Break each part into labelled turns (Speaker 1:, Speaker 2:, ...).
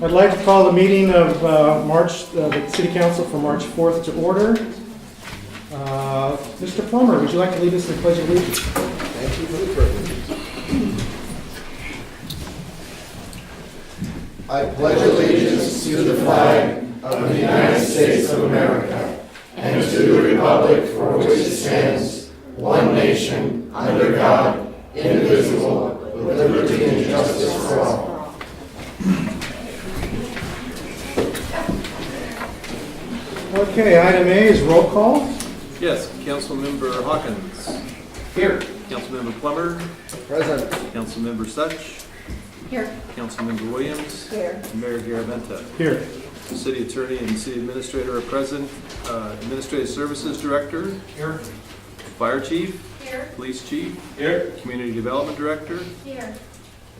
Speaker 1: I'd like to call the meeting of the City Council for March 4th to order. Mr. Plummer, would you like to lead us in the Pledge of Allegiance?
Speaker 2: Thank you for the privilege. I pledge allegiance to the flag of the United States of America and to the republic for which it stands, one nation, under God, indivisible, with liberty and justice for all.
Speaker 1: Okay, item A is roll call.
Speaker 3: Yes, Councilmember Hawkins.
Speaker 2: Here.
Speaker 3: Councilmember Plummer.
Speaker 2: Present.
Speaker 3: Councilmember Such.
Speaker 4: Here.
Speaker 3: Councilmember Williams.
Speaker 4: Here.
Speaker 3: And Mayor Garaventa.
Speaker 1: Here.
Speaker 3: The City Attorney and City Administrator are present. Administrative Services Director.
Speaker 2: Here.
Speaker 3: Fire Chief.
Speaker 4: Here.
Speaker 3: Police Chief.
Speaker 2: Here.
Speaker 3: Community Development Director.
Speaker 4: Here.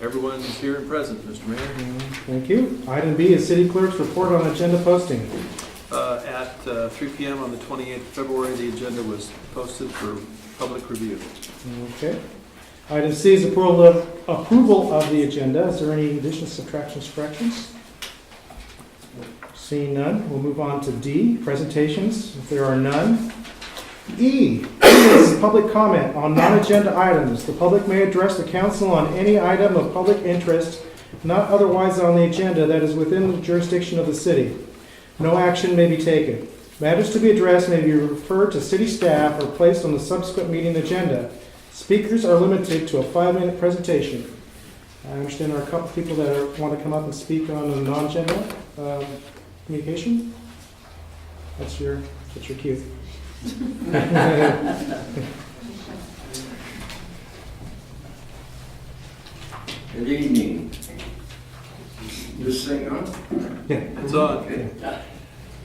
Speaker 3: Everyone is here and present, Mr. Mayor.
Speaker 1: Thank you. Item B is City Clerk's report on agenda posting.
Speaker 3: At 3 p.m. on the 28th of February, the agenda was posted for public review.
Speaker 1: Okay. Item C is approval of the agenda. Is there any additions, subtractions, corrections? Seeing none, we'll move on to D, presentations, if there are none. E is public comment on non-agenda items. The public may address the council on any item of public interest not otherwise on the agenda that is within the jurisdiction of the city. No action may be taken. Matters to be addressed may be referred to city staff or placed on the subsequent meeting agenda. Speakers are limited to a 5-minute presentation. I understand there are a couple people that want to come up and speak on a non-agenda communication. That's your cue.
Speaker 5: Good evening. This thing on?
Speaker 1: Yeah.
Speaker 3: It's on.
Speaker 5: Okay.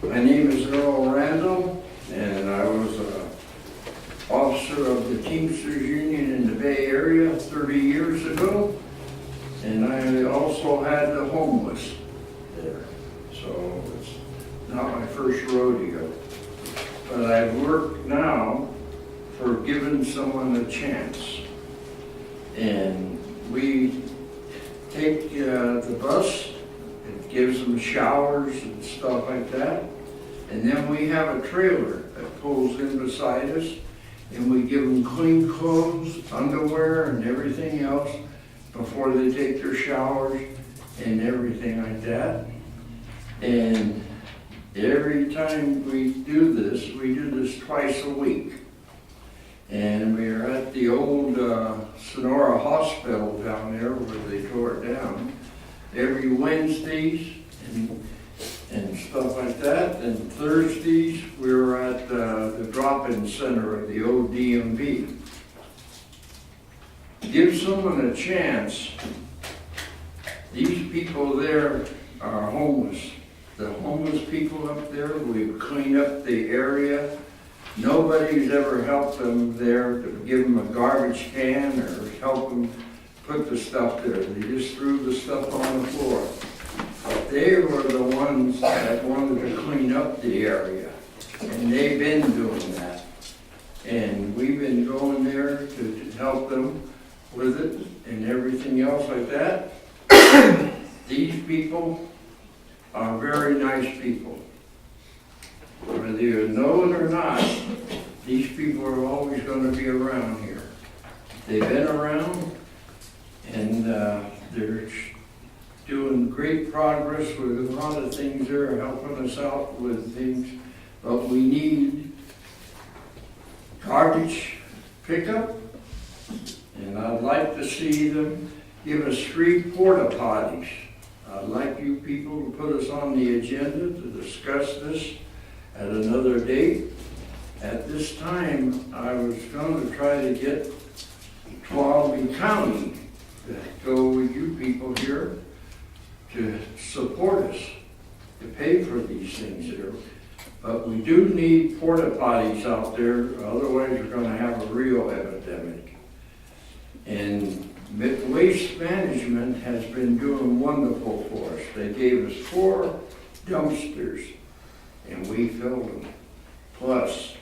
Speaker 5: My name is Earl Randall, and I was an officer of the Teamsters Union in the Bay Area 30 years ago, and I also had the homeless there. So it's not my first rodeo. But I work now for giving someone a chance. And we take the bus, it gives them showers and stuff like that. And then we have a trailer that pulls in beside us, and we give them clean clothes, underwear, and everything else before they take their showers and everything like that. And every time we do this twice a week. And we are at the old Sonora hospital down there where they tore it down every Wednesdays and stuff like that. And Thursdays we were at the drop-in center of the old DMV. Give someone a chance. These people there are homeless. The homeless people up there, we've cleaned up the area. Nobody's ever helped them there to give them a garbage can or help them put the stuff there. They just threw the stuff on the floor. But they were the ones that wanted to clean up the area, and they've been doing that. And we've been going there to help them with it and everything else like that. These people are very nice people. Whether you know it or not, these people are always going to be around here. They've been around, and they're doing great progress with a lot of things. They're helping us out with things, but we need garbage pickup, and I'd like to see them give us free porta potties. I'd like you people to put us on the agenda to discuss this at another date. At this time, I was going to try to get Tuolumne County to go with you people here to support us, to pay for these things here. But we do need porta potties out there, otherwise we're going to have a real epidemic. And Waste Management has been doing wonderful for us. They gave us 4 dumpsters, and we filled them. Plus,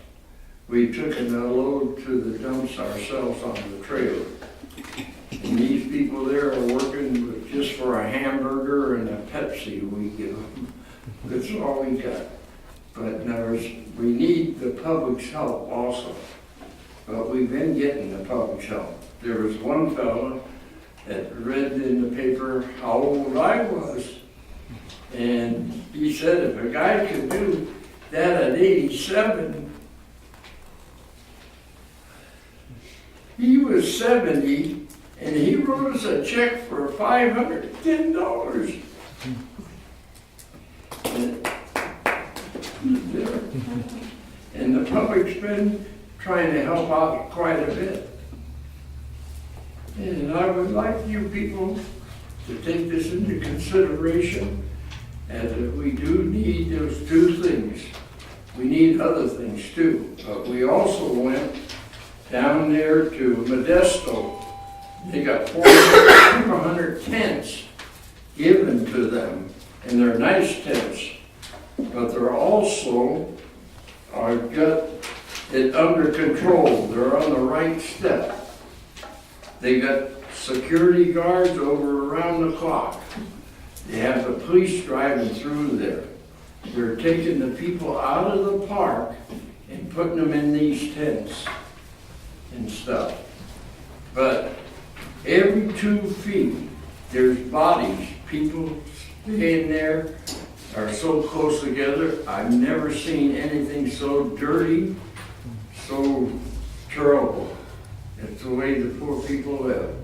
Speaker 5: we took a load to the dumps ourselves on the trailer. And these people there are working just for a hamburger and a Pepsi we give them. That's all we got. But we need the public's help also. But we've been getting the public's help. There was one fellow that read in the paper how old I was. And he said if a guy could do that at 87, he was 70, and he wrote us a check for $510. And the public's been trying to help out quite a bit. And I would like you people to take this into consideration, as if we do need those two things. We need other things too, but we also went down there to Modesto. They got 400 tents given to them, and they're nice tents, but they're also got it under control. They're on the right step. They got security guards over around the clock. They have the police driving through there. They're taking the people out of the park and putting them in these tents and stuff. But every 2 feet, there's bodies. People staying there are so close together. I've never seen anything so dirty, so terrible. It's the way the poor people live.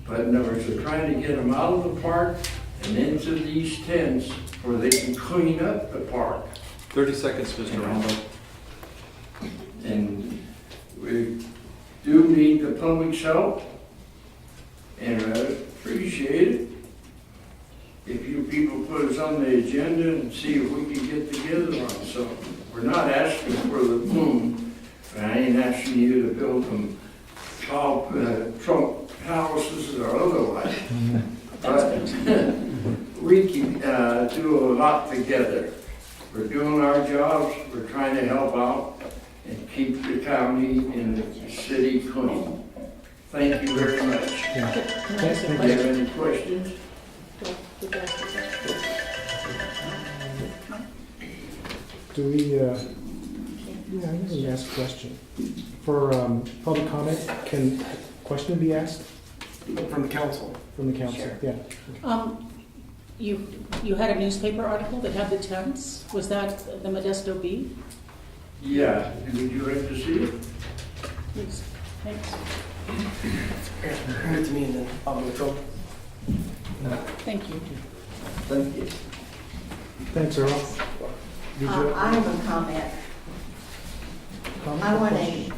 Speaker 5: But in other words, they're trying to get them out of the park and into these tents where they can clean up the park.
Speaker 3: 30 seconds, Mr. Randall.
Speaker 5: And we do need the public's help, and I appreciate it if you people put us on the agenda and see if we can get together on something. We're not asking for the moon, and I ain't asking you to build them tall Trump houses or otherwise. But we can do a lot together. We're doing our jobs, we're trying to help out and keep the county and the city clean. Thank you very much.
Speaker 4: Can I ask a
Speaker 5: Do you
Speaker 4: question?
Speaker 5: have any questions?
Speaker 1: Do we, yeah, I guess we ask a question. For public comment, can a question be asked
Speaker 6: From the council.
Speaker 1: from the council?
Speaker 4: Sure.
Speaker 1: Yeah.
Speaker 4: You had a newspaper article that had the tents. Was that the Modesto Bee?
Speaker 5: Yeah, would you like to see it?
Speaker 4: Please, thanks.
Speaker 6: Hand it to me and then I'll go through.
Speaker 4: Thank you.
Speaker 5: Thank you.
Speaker 1: Thanks, Earl. Did you
Speaker 7: I have a comment.
Speaker 1: comment
Speaker 7: I
Speaker 1: or
Speaker 7: want
Speaker 1: question?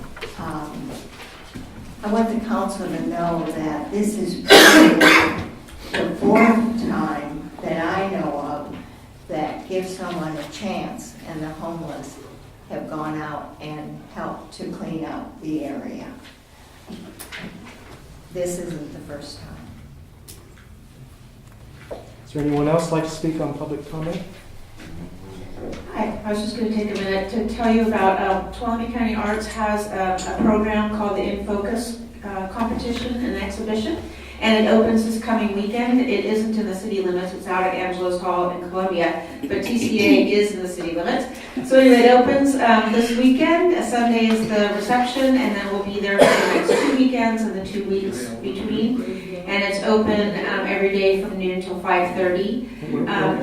Speaker 7: I want the council to know that this is the fourth time that I know of that give someone a chance and the homeless have gone out and helped to clean up the area. This isn't the first time.
Speaker 1: Is there anyone else like to speak on public comment?
Speaker 8: Hi, I was just going to take a minute to tell you about Tuolumne County Arts has a program called the In Focus competition and exhibition, and it opens this coming weekend. It isn't in the city limits, it's out at Angelo's Hall in Columbia, but TCA is in the city limits. So anyway, it opens this weekend. Sunday is the reception, and then we'll be there for the next 2 weekends and the 2 weeks between. And it's open every day from noon till 5:30.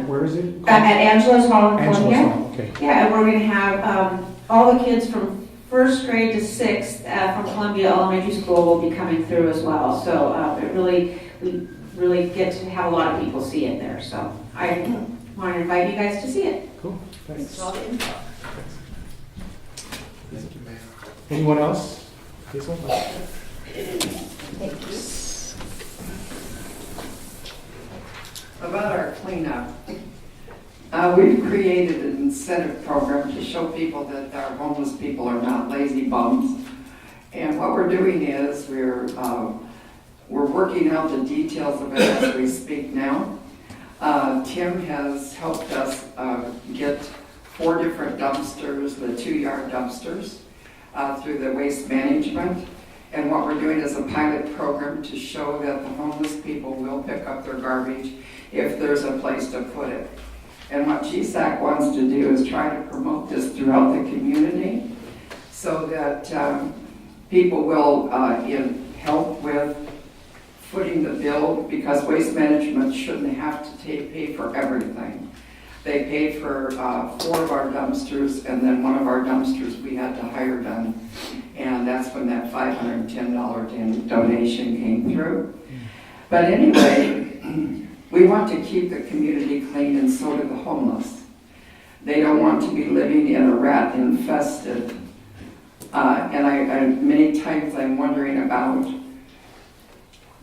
Speaker 1: Where is it?
Speaker 8: At Angelo's Hall in
Speaker 1: Angela's
Speaker 8: Columbia.
Speaker 1: Hall, okay.
Speaker 8: Yeah, and we're going to have all the kids from 1st grade to 6th from Columbia Elementary School will be coming through as well. So we really get to have a lot of people see it there. So I want to invite you guys to see it.
Speaker 1: Cool, thanks.
Speaker 7: It's all the info.
Speaker 6: Thank you, Mayor.
Speaker 1: Anyone else? Hazel?
Speaker 7: Thank you.
Speaker 9: About our cleanup, we've created an incentive program to show people that our homeless people are not lazy bums. And what we're doing is we're working out the details of it as we speak now. Tim has helped us get 4 different dumpsters, the 2-yard dumpsters, through the waste management. And what we're doing is a pilot program to show that the homeless people will pick up their garbage if there's a place to put it. And what GSAC wants to do is try to promote this throughout the community so that people will help with footing the bill, because waste management shouldn't have to pay for everything. They paid for 4 of our dumpsters, and then one of our dumpsters we had to hire done. And that's when that $510 donation came through. But anyway, we want to keep the community clean, and so do the homeless. They don't want to be living in a rat-infested. And I many times I'm wondering about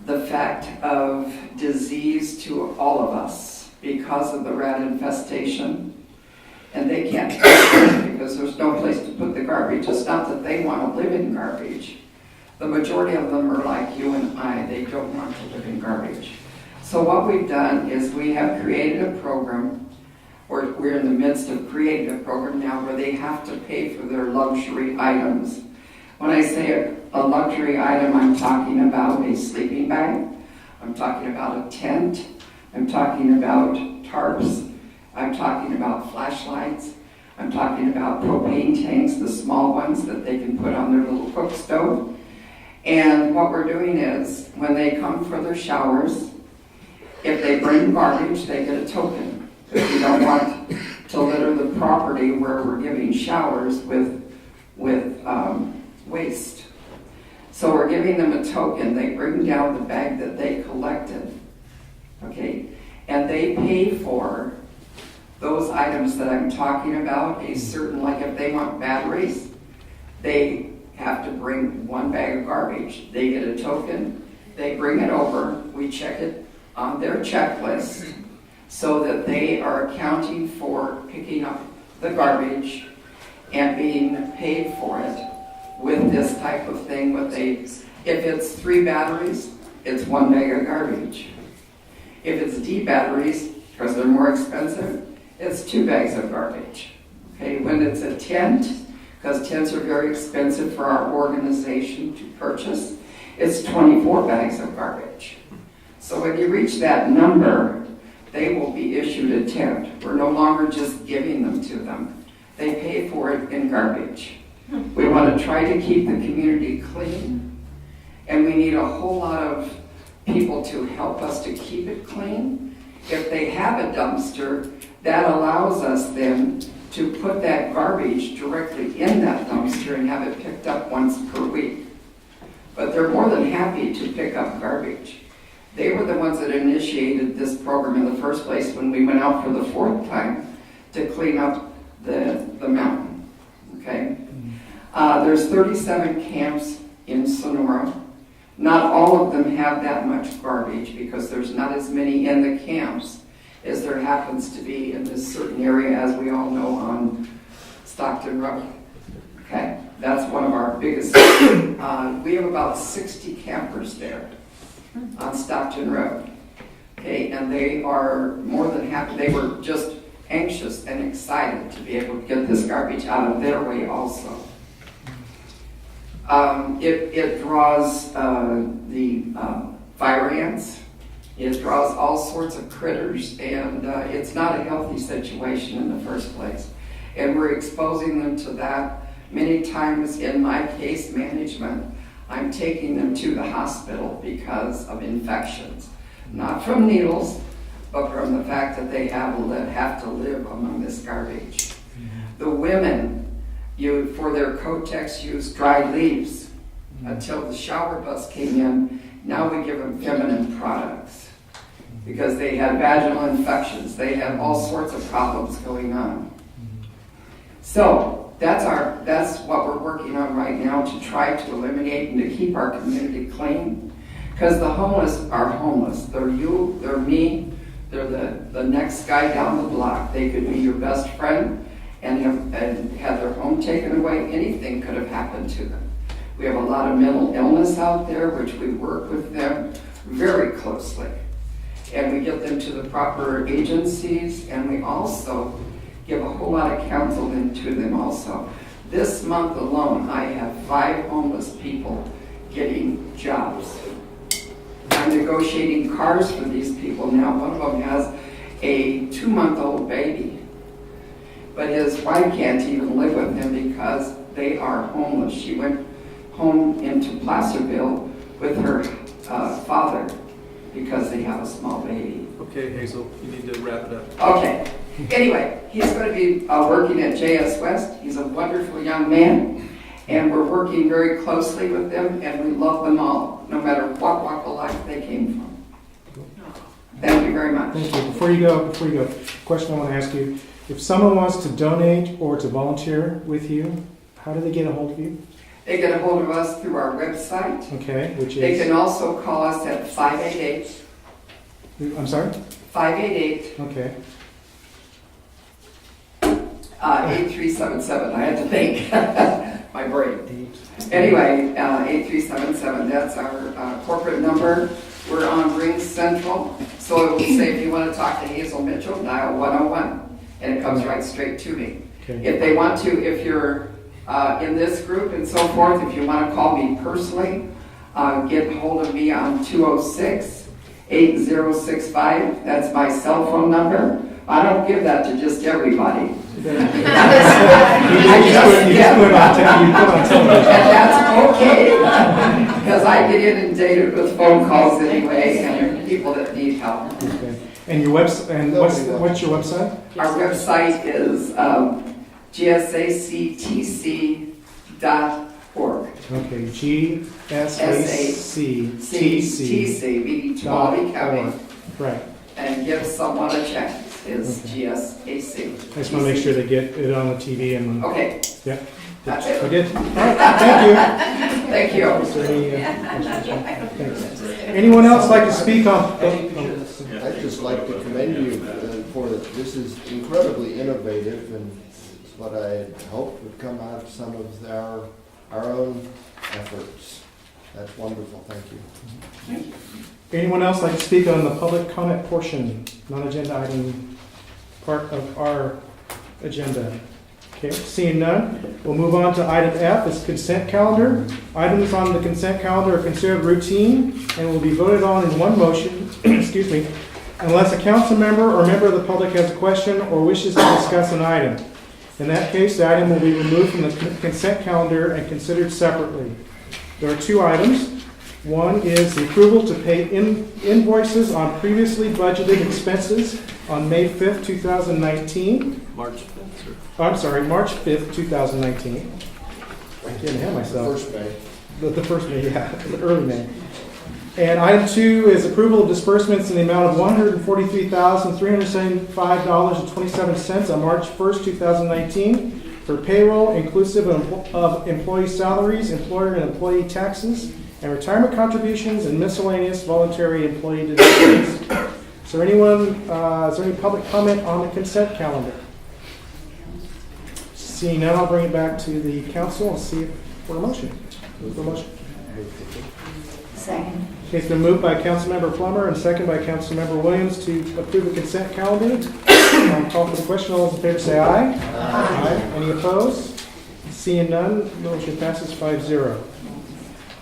Speaker 9: the fact of disease to all of us because of the rat infestation. And they can't because there's no place to put the garbage. It's not that they want to live in garbage. The majority of them are like you and I. They don't want to live in garbage. So what we've done is we have created a program, or we're in the midst of creating a program now where they have to pay for their luxury items. When I say a luxury item, I'm talking about a sleeping bag, I'm talking about a tent, I'm talking about tarps, I'm talking about flashlights, I'm talking about propane tanks, the small ones that they can put on their little cook stove. And what we're doing is, when they come for their showers, if they bring garbage, they get a token. Because we don't want to litter the property where we're giving showers with waste. So we're giving them a token. They bring down the bag that they collected, okay? And they pay for those items that I'm talking about, a certain, like if they want batteries, they have to bring 1 bag of garbage. They get a token, they bring it over, we check it on their checklist so that they are accounting for picking up the garbage and being paid for it with this type of thing. If it's 3 batteries, it's 1 bag of garbage. If it's D batteries, because they're more expensive, it's 2 bags of garbage. Okay, when it's a tent, because tents are very expensive for our organization to purchase, it's 24 bags of garbage. So when you reach that number, they will be issued a tent. We're no longer just giving them to them. They pay for it in garbage. We want to try to keep the community clean, and we need a whole lot of people to help us to keep it clean. If they have a dumpster, that allows us then to put that garbage directly in that dumpster and have it picked up once per week. But they're more than happy to pick up garbage. They were the ones that initiated this program in the first place when we went out for the 4th time to clean up the mountain, okay? There's 37 camps in Sonora. Not all of them have that much garbage because there's not as many in the camps as there happens to be in this certain area, as we all know, on Stockton Road. Okay, that's one of our biggest. We have about 60 campers there on Stockton Road. Okay, and they are more than happy. They were just anxious and excited to be able to get this garbage out of their way also. It draws the fire ants. It draws all sorts of critters, and it's not a healthy situation in the first place. And we're exposing them to that. Many times in my case management, I'm taking them to the hospital because of infections. Not from needles, but from the fact that they have to live among this garbage. The women, for their Kotex, use dried leaves until the shower bus came in. Now we give them feminine products because they had vaginal infections. They had all sorts of problems going on. So that's what we're working on right now, to try to eliminate and to keep our community clean. Because the homeless are homeless. They're you, they're me, they're the next guy down the block. They could be your best friend and have their home taken away. Anything could have happened to them. We have a lot of mental illness out there, which we work with them very closely. And we get them to the proper agencies, and we also give a whole lot of counseling to them also. This month alone, I have 5 homeless people getting jobs. I'm negotiating cars for these people now. One of them has a 2-month-old baby, but his wife can't even live with him because they are homeless. She went home into Placerville with her father because they have a small baby.
Speaker 3: Okay, Hazel, you need to wrap it up.
Speaker 9: Okay. Anyway, he's going to be working at JS West. He's a wonderful young man, and we're working very closely with them, and we love them all, no matter what walk of life they came from. Thank you very much.
Speaker 1: Thank you. Before you go, question I want to ask you. If someone wants to donate or to volunteer with you, how do they get a hold of you?
Speaker 9: They get a hold of us through our website.
Speaker 1: Okay, which
Speaker 9: They
Speaker 1: is?
Speaker 9: can also call us at 588.
Speaker 1: I'm sorry?
Speaker 9: 588
Speaker 1: Okay.
Speaker 9: 8377. I had to think. My brain. Anyway, 8377. That's our corporate number. We're on Ring Central. So it will say if you want to talk to Hazel Mitchell, dial 101. And it comes right straight to me.
Speaker 1: Okay.
Speaker 9: If they want to, if you're in this group and so forth, if you want to call me personally, get hold of me on 206-8065. That's my cell phone number. I don't give that to just everybody.
Speaker 1: You put it on television.
Speaker 9: And that's okay, because I get inundated with phone calls anyway, and people that need help.
Speaker 1: Okay. And your website? And what's your website?
Speaker 9: Our website is gsactc.org.
Speaker 1: Okay, GSACTC.
Speaker 9: meaning Tuolumne County,
Speaker 1: Right.
Speaker 9: and give someone a check is
Speaker 1: Okay.
Speaker 9: GSAC.
Speaker 1: I just want to make sure they get it on the TV and.
Speaker 9: Okay.
Speaker 1: Yeah.
Speaker 9: That's
Speaker 1: I
Speaker 9: it.
Speaker 1: did. All right. Thank you.
Speaker 9: Thank you.
Speaker 1: Is there any, thanks. Anyone else like to speak on?
Speaker 2: I'd just like to commend you for this is incredibly innovative, and it's what I hoped would come out of some of our own efforts. That's wonderful. Thank you.
Speaker 1: Anyone else like to speak on the public comment portion, non-agenda item part of our agenda? Okay, seeing none, we'll move on to item F, is consent calendar. Items on the consent calendar are considered routine and will be voted on in one motion, excuse me, unless a council member or member of the public has a question or wishes to discuss an item. In that case, the item will be removed from the consent calendar and considered separately. There are two items. One is the approval to pay invoices on previously budgeted expenses on May 5th, 2019.
Speaker 3: March 5th, sir.
Speaker 1: I'm sorry, March 5th, 2019. I can't have myself.
Speaker 2: First May.
Speaker 1: The first May, yeah, the early May. And item 2 is approval of disbursements in the amount of $143,375.27 on March 1st, 2019 for payroll inclusive of employee salaries, employer and employee taxes, and retirement contributions and miscellaneous voluntary employee deductions. Is there any public comment on the consent calendar? Seeing none, I'll bring it back to the council and see for a motion. Move for a motion.
Speaker 7: Second.
Speaker 1: Okay, it's been moved by Councilmember Plummer and second by Councilmember Williams to approve the consent calendar. I'll call for the question. All those in favor say aye. Aye. Any opposed? Seeing none, motion passes 5-0.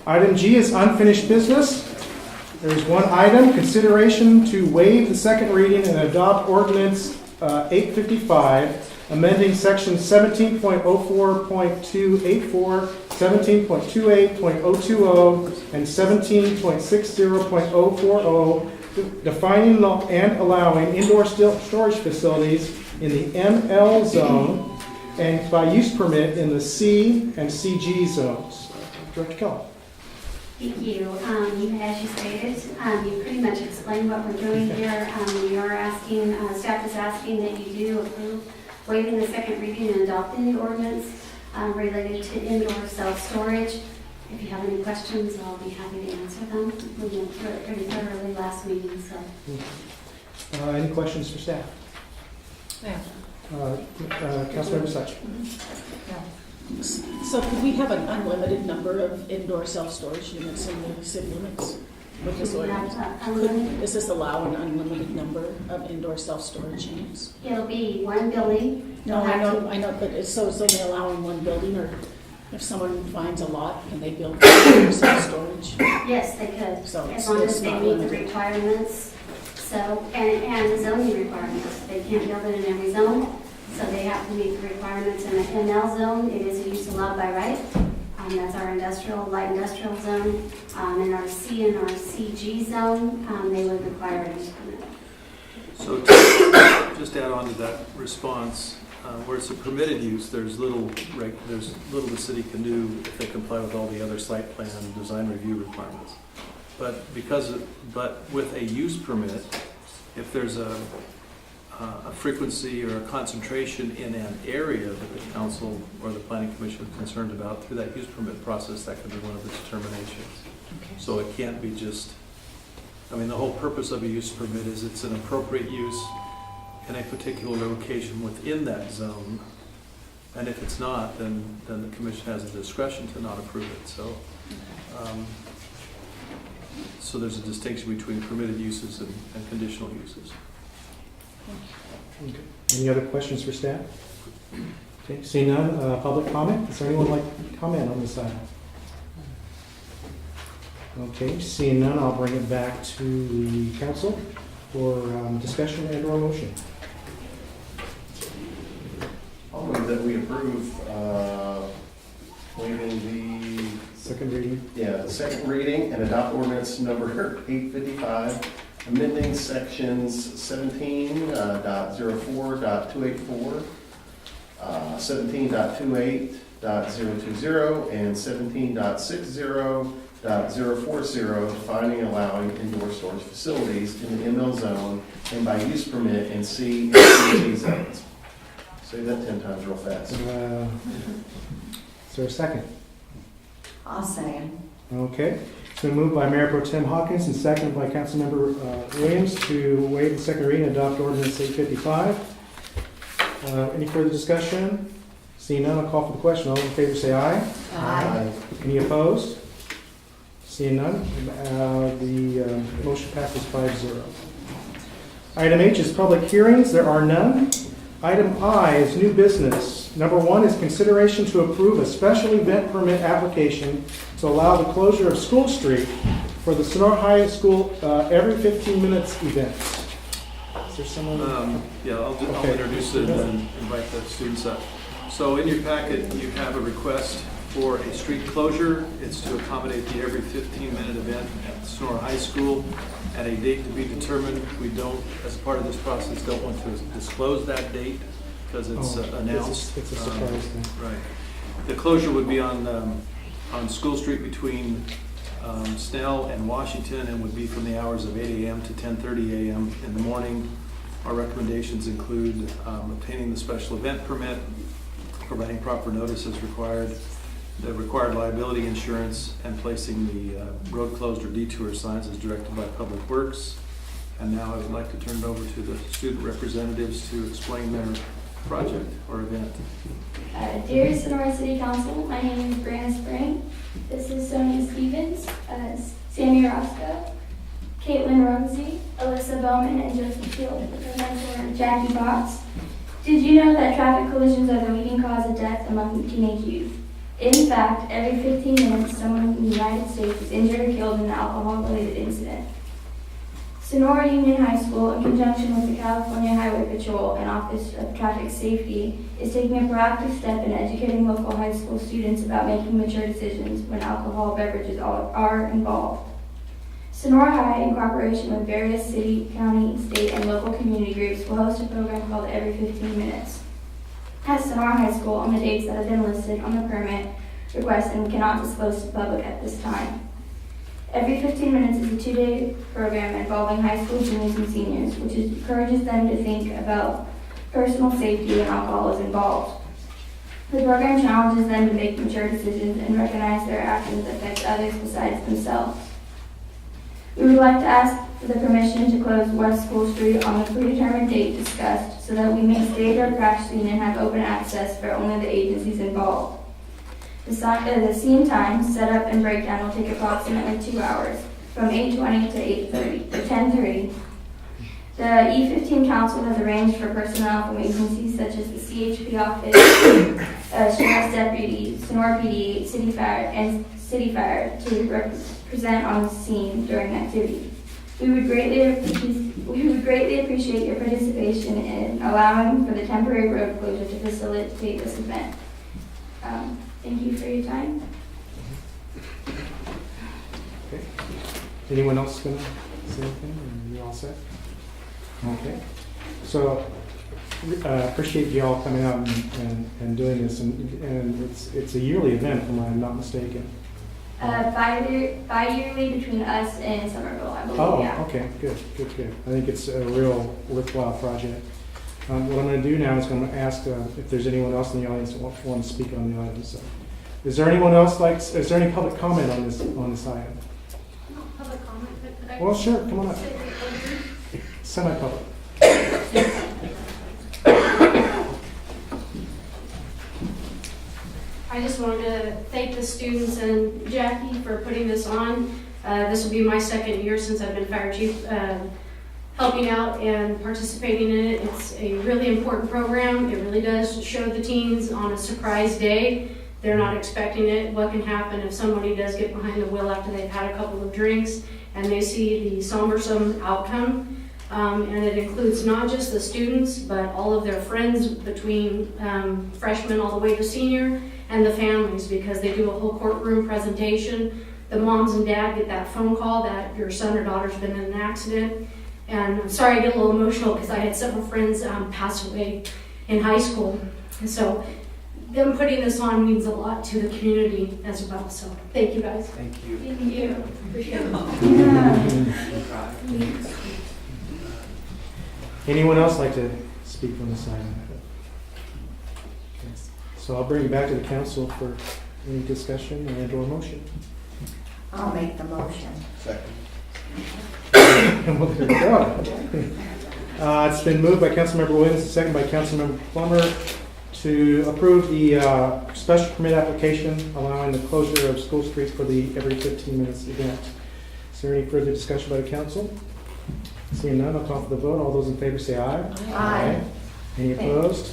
Speaker 1: Item G is unfinished business. There is one item, consideration to waive the second reading and adopt ordinance 855, amending section 17.04.284, 17.28.020, and 17.60.040, defining and allowing indoor storage facilities in the ML zone and by use permit in the C and CG zones. Director Keller.
Speaker 10: Thank you. As you stated, you pretty much explained what we're doing here. We are asking, staff is asking that you do approve waiving the second reading and adopting the ordinance related to indoor self-storage. If you have any questions, I'll be happy to answer them. We went through it pretty thoroughly last meeting, so.
Speaker 1: Any questions for staff?
Speaker 4: Yeah.
Speaker 1: Councilmember Such.
Speaker 4: So could we have an unlimited number of indoor self-storage units in the city limits with this ordinance? Does this allow an unlimited number of indoor self-storage units?
Speaker 10: It'll be one building.
Speaker 4: No, I know, but it's only allowing one building, or If someone finds a lot, can they build self-storage?
Speaker 10: Yes, they could,
Speaker 4: So
Speaker 10: as long as
Speaker 4: it's
Speaker 10: they
Speaker 4: not
Speaker 10: meet the
Speaker 4: limited.
Speaker 10: requirements. So, and the zoning requirements. They can't build it in every zone, so they have to meet the requirements. In an ML zone, it is a use allowed by right. That's our light industrial zone. In our C and our CG zone, they would require a use permit.
Speaker 3: So to just add on to that response, where it's a permitted use, there's little the city can do if they comply with all the other site plan and design review requirements. But with a use permit, if there's a frequency or a concentration in an area that the council or the planning commission is concerned about, through that use permit process, that could be one of the determinations. So it can't be just, the whole purpose of a use permit is it's an appropriate use in a particular location within that zone. And if it's not, then the commission has the discretion to not approve it. So there's a distinction between permitted uses and conditional uses.
Speaker 1: Okay. Any other questions for staff? Okay, seeing none, public comment? Does anyone like to comment on this item? Okay, seeing none, I'll bring it back to the council for discussion and or motion.
Speaker 2: I'll move that we approve waiving the
Speaker 1: Second reading.
Speaker 2: the second reading and adopt ordinance number 855, amending sections 17.04.284, 17.28.020, and 17.60.040, defining and allowing indoor storage facilities in the ML zone and by use permit in C and CG zones. Say that 10 times real fast.
Speaker 1: Is there a second?
Speaker 7: I'll say
Speaker 1: Okay. It's been moved by Mayor Pro Tem Hawkins and seconded by Councilmember Williams to waive the second reading and adopt ordinance 855. Any further discussion? Seeing none, I'll call for the question. All in favor say aye.
Speaker 7: Aye.
Speaker 1: Any opposed? Seeing none, the motion passes 5-0. Item H is public hearings. There are none. Item I is new business. Number 1 is consideration to approve a special event permit application to allow the closure of School Street for the Sonora High School every 15 minutes event. Is there someone?
Speaker 3: I'll
Speaker 1: Okay.
Speaker 3: introduce it and then invite the students up. So in your packet, you have a request for a street closure. It's to accommodate the every 15-minute event at Sonora High School at a date to be determined. We don't, as part of this process, don't want to disclose that date because it's announced.
Speaker 1: It's a surprise thing.
Speaker 3: Right. The closure would be on School Street between Snell and Washington and would be from the hours of 8 a.m. to 10:30 a.m. in the morning. Our recommendations include obtaining the special event permit, providing proper notice as required, the required liability insurance, and placing the road closed or detour signs as directed by Public Works. And now I would like to turn it over to the student representatives to explain their project or event.
Speaker 11: Dear Sonora City Council, my name is Brianna Spring. This is Sonia Stevens, Sammy Roscoe, Caitlin Rumsey, Alyssa Bowman, and Joseph Field, with the mentor Jackie Box. Did you know that traffic collisions are the leading cause of death among teenage youth? In fact, every 15 minutes, someone in the United States is injured or killed in an alcohol-related incident. Sonora Union High School, in conjunction with the California Highway Patrol and Office of Traffic Safety, is taking a proactive step in educating local high school students about making mature decisions when alcohol beverages are involved. Sonora High, in cooperation with various city, county, state, and local community groups, will host a program called Every 15 Minutes at Sonora High School on the dates that have been listed on the permit request and cannot disclose to the public at this time. Every 15 Minutes is a 2-day program involving high school juniors and seniors, which encourages them to think about personal safety when alcohol is involved. The program challenges them to make mature decisions and recognize their actions affect others besides themselves. We would like to ask for the permission to close West School Street on the predetermined date discussed so that we may stage our crash scene and have open access for only the agencies involved. The scene time, setup, and breakdown will take approximately 2 hours, from 8:20 to 10:30. The E15 Council has arranged for personnel from agencies such as the CHP office, Sheriff's Deputy, Sonora PD, City Fire, and City Fire to present on the scene during activity. We would greatly appreciate your participation in allowing for the temporary road closure to facilitate this event. Thank you for your time.
Speaker 1: Okay. Anyone else gonna say anything? Are you all set? Okay. So, appreciate you all coming out and doing this, and it's a yearly event, if I'm not mistaken.
Speaker 11: Bi-yearly between us and Somerville, I believe,
Speaker 1: Oh,
Speaker 11: yeah.
Speaker 1: okay, good. I think it's a real worthwhile project. What I'm going to do now is I'm going to ask if there's anyone else in the audience that want to speak on the item. So, is there anyone else is there any public comment on this item?
Speaker 10: Public comment, could I?
Speaker 1: Well, sure, come on up. Semi-public.
Speaker 12: I just wanted to thank the students and Jackie for putting this on. This will be my second year since I've been fire chief, helping out and participating in it. It's a really important program. It really does show the teens on a surprise day. They're not expecting it. What can happen if somebody does get behind the wheel after they've had a couple of drinks and they see the sombersome outcome. And it includes not just the students, but all of their friends between freshmen all the way to senior, and the families, because they do a whole courtroom presentation. The moms and dad get that phone call that your son or daughter's been in an accident. And I'm sorry I get a little emotional because I had several friends pass away in high school. And so them putting this on means a lot to the community as well. So thank you guys.
Speaker 6: Thank you.
Speaker 12: Thank you. Appreciate it.
Speaker 1: Anyone else like to speak on this item? So I'll bring it back to the council for any discussion and/or motion.
Speaker 7: I'll make the motion.
Speaker 2: Second.
Speaker 1: Well, there we go. It's been moved by Councilmember Williams, second by Councilmember Plummer, to approve the special permit application allowing the closure of school streets for the every 15 minutes event. Is there any further discussion by the council? Seeing none, I'll call for the vote. All those in favor say aye.
Speaker 7: Aye.
Speaker 1: Any opposed?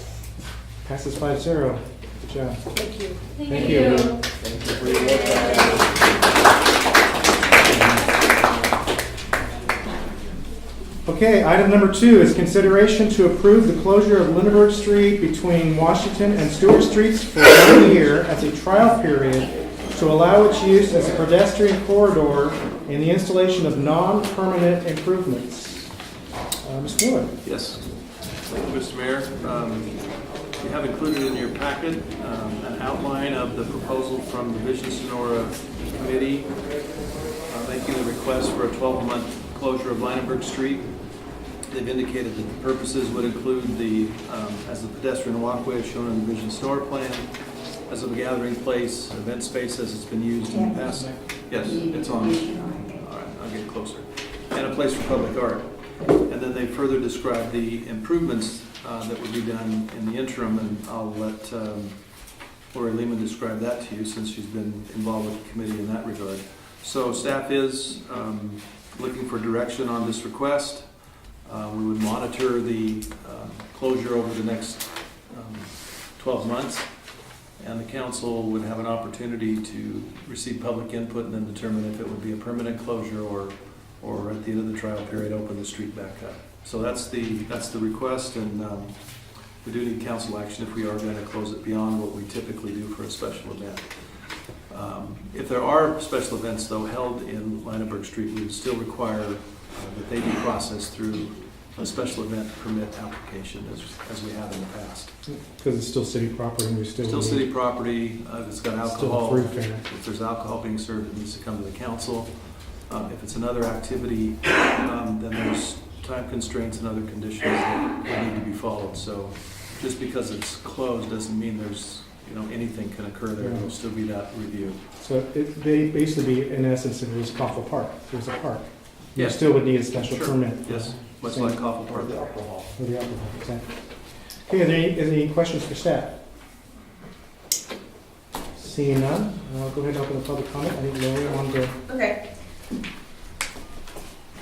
Speaker 1: Passes 5-0. Good job.
Speaker 4: Thank you.
Speaker 1: Thank you.
Speaker 2: Thank you for your work.
Speaker 1: Okay, item number 2 is consideration to approve the closure of Lindbergh Street between Washington and Stewart Streets for 1 year as a trial period to allow its use as a pedestrian corridor and the installation of non-permanent improvements. Mr. Miller.
Speaker 3: Yes. Thank you, Mr. Mayor. You have included in your packet an outline of the proposal from the Vision Sonora Committee making a request for a 12-month closure of Leinenberg Street. They've indicated that the purposes would include the, as a pedestrian walkway shown in the Vision Sonora plan, as a gathering place, event space as it's been used in the past. Yes, it's on. All right, I'll get closer. And a place for public art. And then they further describe the improvements that would be done in the interim, and I'll let Lori Lehman describe that to you since she's been involved with the committee in that regard. So staff is looking for direction on this request. We would monitor the closure over the next 12 months, and the council would have an opportunity to receive public input and then determine if it would be a permanent closure or at the end of the trial period open the street back up. So that's the request, and we do need council action if we are going to close it beyond what we typically do for a special event. If there are special events, though, held in Leinenberg Street, we would still require that they be processed through a special event permit application as we have in the past.
Speaker 1: Because it's still city property, and we still
Speaker 3: City property, it's got alcohol.
Speaker 1: Still a fruit fair.
Speaker 3: If there's alcohol being served, it needs to come to the council. If it's another activity, then there's time constraints and other conditions that need to be followed. So just because it's closed doesn't mean there's, anything can occur there. There'll still be that review.
Speaker 1: So they basically be, in essence, if it was Coffle Park, there's a park. You
Speaker 3: Yes.
Speaker 1: still would need a special
Speaker 3: Sure.
Speaker 1: permit.
Speaker 3: Yes, much
Speaker 1: Same.
Speaker 3: like Coffle Park.
Speaker 1: For the alcohol, exactly. Okay, are there any questions for staff? Seeing none, I'll go ahead and open the public comment. I think Lori wanted to.
Speaker 8: Okay.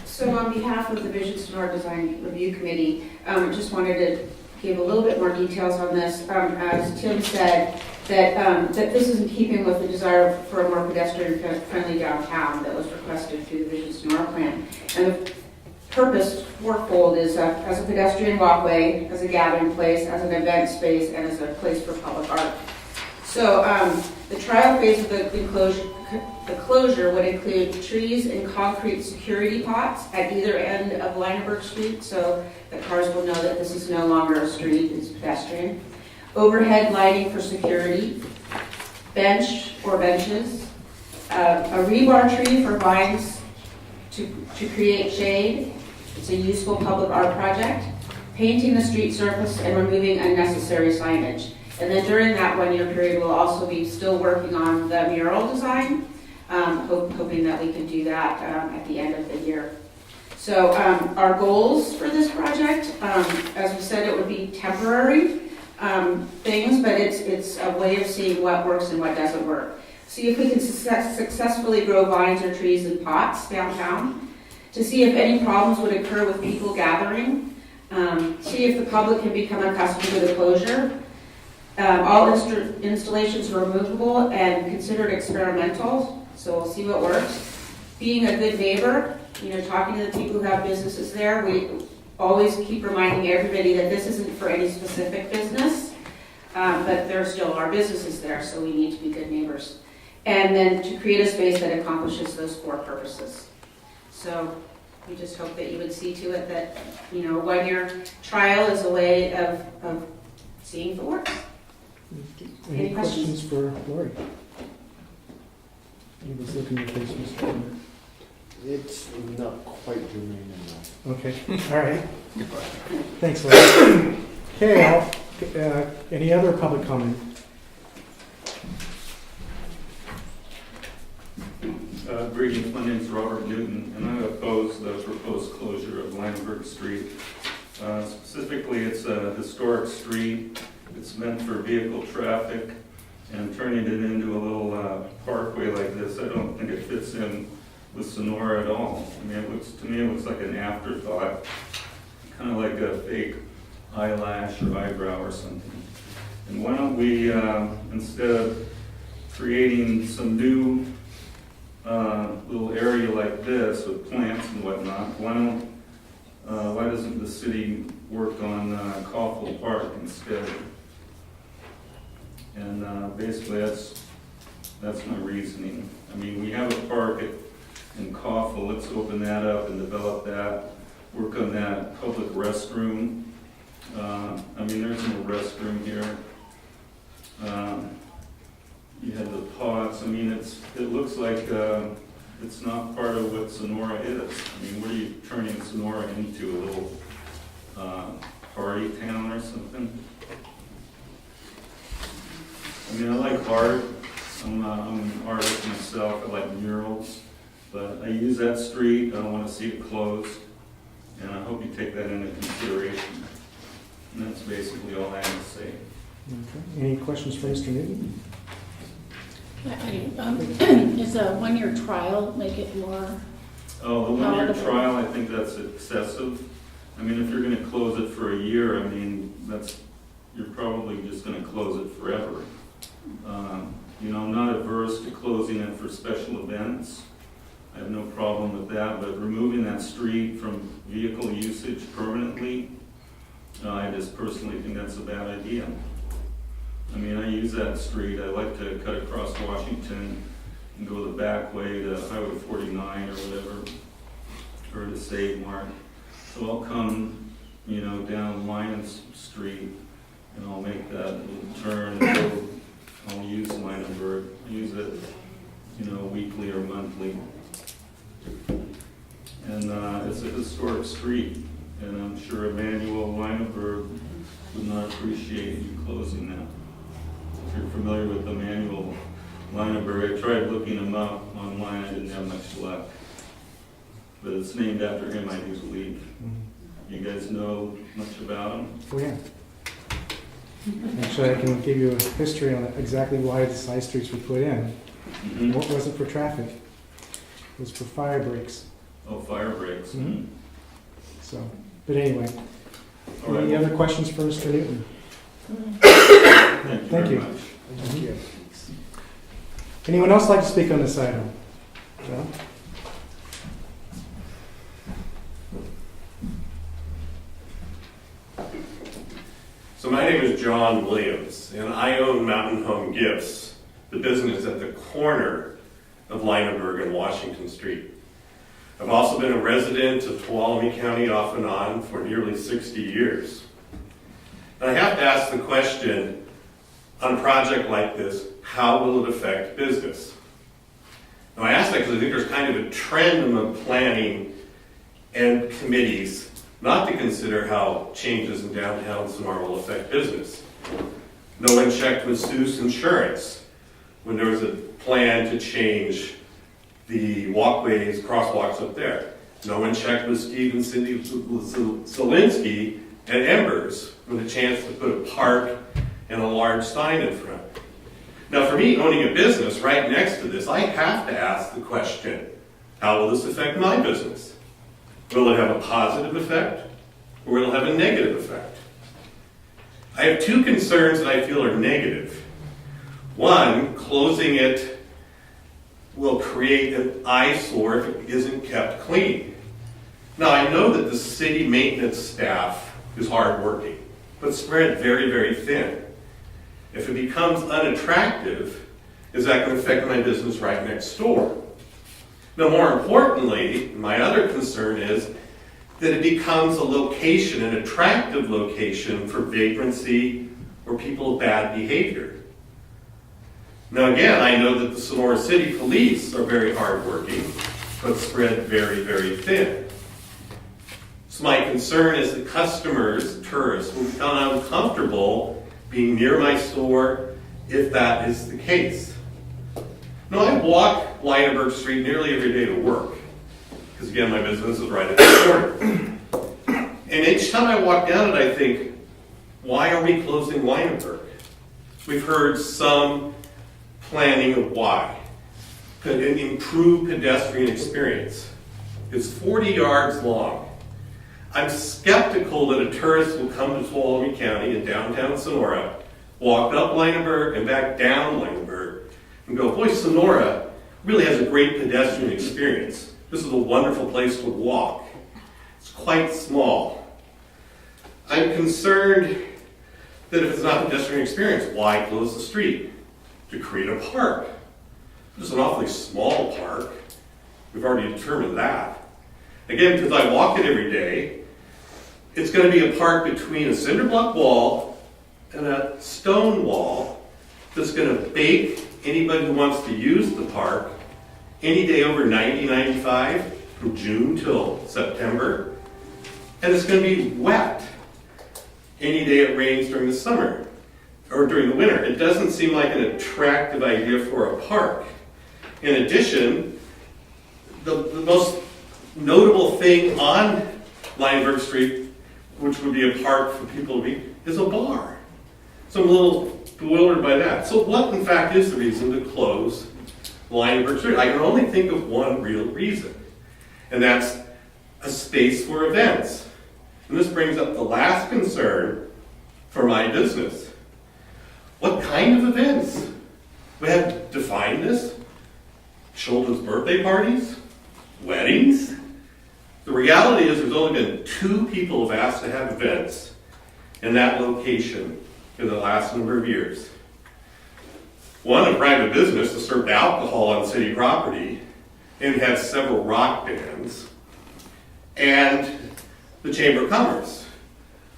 Speaker 8: So on behalf of the Vision Sonora Design Review Committee, I just wanted to give a little bit more details on this. As Tim said, that this is in keeping with the desire for a more pedestrian-friendly downtown that was requested through the Vision Sonora plan. And the purpose fourfold is as a pedestrian walkway, as a gathering place, as an event space, and as a place for public art. So the trial phase of the closure would include trees and concrete security pots at either end of Lineberg Street, so that cars will know that this is no longer a street, it's pedestrian. Overhead lighting for security, bench or benches, a rebar tree for vines to create shade. It's a useful public art project. Painting the street surface and removing unnecessary signage. And then during that 1 year period, we'll also be still working on the mural design, hoping that we can do that at the end of the year. So our goals for this project, as we said, it would be temporary things, but it's a way of seeing what works and what doesn't work. See if we can successfully grow vines or trees in pots downtown, to see if any problems would occur with people gathering, see if the public can become accustomed to the closure. All installations are removable and considered experimental, so we'll see what works. Being a good neighbor, talking to the people who have businesses there, we always keep reminding everybody that this isn't for any specific business, but there still are businesses there, so we need to be good neighbors. And then to create a space that accomplishes those 4 purposes. So we just hope that you would see to it that, 1 year trial is a way of seeing if it works.
Speaker 1: Any
Speaker 8: Any questions?
Speaker 1: questions for Lori? He was looking at this, Mr. Turner.
Speaker 2: It's not quite germane enough.
Speaker 1: Okay, all right. Thanks, Lori. Okay, any other public comment?
Speaker 13: Greetings, my name is Robert Newton, and I oppose the proposed closure of Lineberg Street. Specifically, it's a historic street. It's meant for vehicle traffic, and turning it into a little parkway like this, I don't think it fits in with Sonora at all. I mean, to me, it looks like an afterthought, kind of like a fake eyelash or eyebrow or something. And why don't we, instead of creating some new little area like this with plants and whatnot, why doesn't the city work on Coffle Park instead? And basically that's my reasoning. I mean, we have a park in Coffle, let's open that up and develop that, work on that public restroom. I mean, there's no restroom here. You have the pots. I mean, it looks like it's not part of what Sonora is. I mean, what are you turning Sonora into, a little party town or something? I mean, I like art. I'm an artist myself. I like murals. But I use that street. I don't want to see it closed. And I hope you take that into consideration. And that's basically all I have to say.
Speaker 1: Okay. Any questions for Mr. Newton?
Speaker 4: Is a 1 year trial make it more?
Speaker 13: Oh, the 1 year
Speaker 4: palatable?
Speaker 13: trial, I think that's excessive. I mean, if you're going to close it for a year, I mean, you're probably just going to close it forever. I'm not averse to closing it for special events. I have no problem with that, but removing that street from vehicle usage permanently, I just personally think that's a bad idea. I mean, I use that street. I like to cut across Washington and go the back way to Highway 49 or whatever, or to Save Mart. So I'll come, down Lyons Street, and I'll make that little turn and go. I'll use Lineberg. I use it, weekly or monthly. And it's a historic street, and I'm sure Emmanuel Lineberg would not appreciate you closing that. If you're familiar with Emmanuel Lineberg, I tried looking him up online, I didn't have much luck. But it's named after him, I do believe. You guys know much about him?
Speaker 1: Oh, yeah. Actually, I can give you a history on exactly why the side streets were put in.
Speaker 13: Mm-hmm.
Speaker 1: What was it for traffic? It was for fire breaks.
Speaker 13: Oh, fire breaks.
Speaker 1: Mm-hmm. So, but anyway,
Speaker 13: All right.
Speaker 1: any other questions for Mr. Newton?
Speaker 13: Thank you
Speaker 1: Thank
Speaker 13: very
Speaker 1: you.
Speaker 13: much.
Speaker 6: Thank you.
Speaker 1: Anyone else like to speak on this item? John?
Speaker 14: So my name is John Williams, and I own Mountain Home Gifts, the business at the corner of Leineberg and Washington Street. I've also been a resident of Tuolumne County off and on for nearly 60 years. And I have to ask the question, on a project like this, how will it affect business? Now I ask that because I think there's kind of a trend among planning and committees not to consider how changes in downtown Sonora will affect business. No one checked with Stu's Insurance when there was a plan to change the walkways, crosswalks up there. No one checked with Steve and Cindy Zielinski at Embers with a chance to put a park and a large sign in front. Now for me, owning a business right next to this, I have to ask the question, how will this affect my business? Will it have a positive effect, or will it have a negative effect? I have two concerns that I feel are negative. One, closing it will create an eyesore if it isn't kept clean. Now I know that the city maintenance staff is hardworking, but spread very, very thin. If it becomes unattractive, is that going to affect my business right next door? Now, more importantly, my other concern is that it becomes a location, an attractive location for vagrancy or people of bad behavior. Now, again, I know that the Sonora City Police are very hardworking, but spread very, very thin. So my concern is that customers, tourists, will become uncomfortable being near my store if that is the case. Now, I walk Leineberg Street nearly every day to work, because again, my business is right at the corner. And each time I walk down it, I think, why are we closing Leineberg? We've heard some planning of why. Could it improve pedestrian experience? It's 40 yards long. I'm skeptical that a tourist will come to Tuolumne County in downtown Sonora, walk up Leineberg and back down Leineberg, and go, boy, Sonora really has a great pedestrian experience. This is a wonderful place to walk. It's quite small. I'm concerned that if it's not a pedestrian experience, why close the street? To create a park. It's an awfully small park. We've already determined that. Again, because I walk it every day, it's going to be a park between a cinder block wall and a stone wall that's going to bake anybody who wants to use the park any day over 90, 95, from June till September. And it's going to be wet any day it rains during the summer or during the winter. It doesn't seem like an attractive idea for a park. In addition, the most notable thing on Leineberg Street, which would be a park for people to be, is a bar. So I'm a little bewildered by that. So what, in fact, is the reason to close Leineberg Street? I can only think of one real reason, and that's a space for events. And this brings up the last concern for my business. What kind of events? We have to define this. Children's birthday parties? Weddings? The reality is there's only been 2 people who've asked to have events in that location in the last number of years. One, a private business that served alcohol on city property and had several rock bands, and the Chamber of Commerce,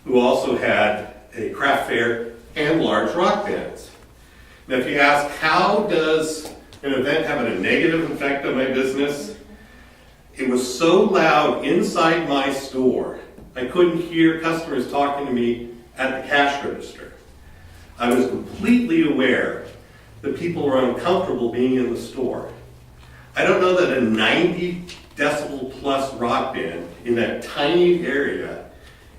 Speaker 14: who also had a craft fair and large rock bands. Now, if you ask, how does an event have a negative effect on my business? It was so loud inside my store, I couldn't hear customers talking to me at the cash register. I was completely aware that people were uncomfortable being in the store. I don't know that a 90 decibel plus rock band in that tiny area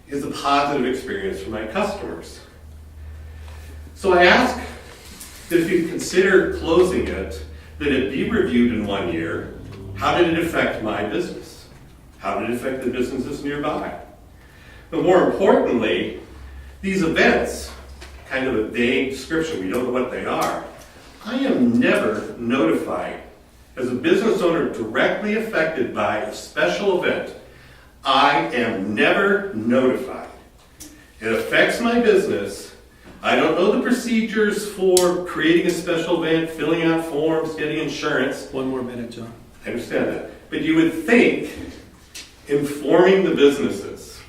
Speaker 14: is a positive experience for my customers. So I ask that if you consider closing it, that it be reviewed in 1 year. How did it affect my business? How did it affect the businesses nearby? But more importantly, these events, kind of a vague description. We don't know what they are. I am never notified as a business owner directly affected by a special event. I am never notified. It affects my business. I don't know the procedures for creating a special event, filling out forms, getting insurance.
Speaker 3: One more minute, John.
Speaker 14: I understand that. But you would think informing the businesses.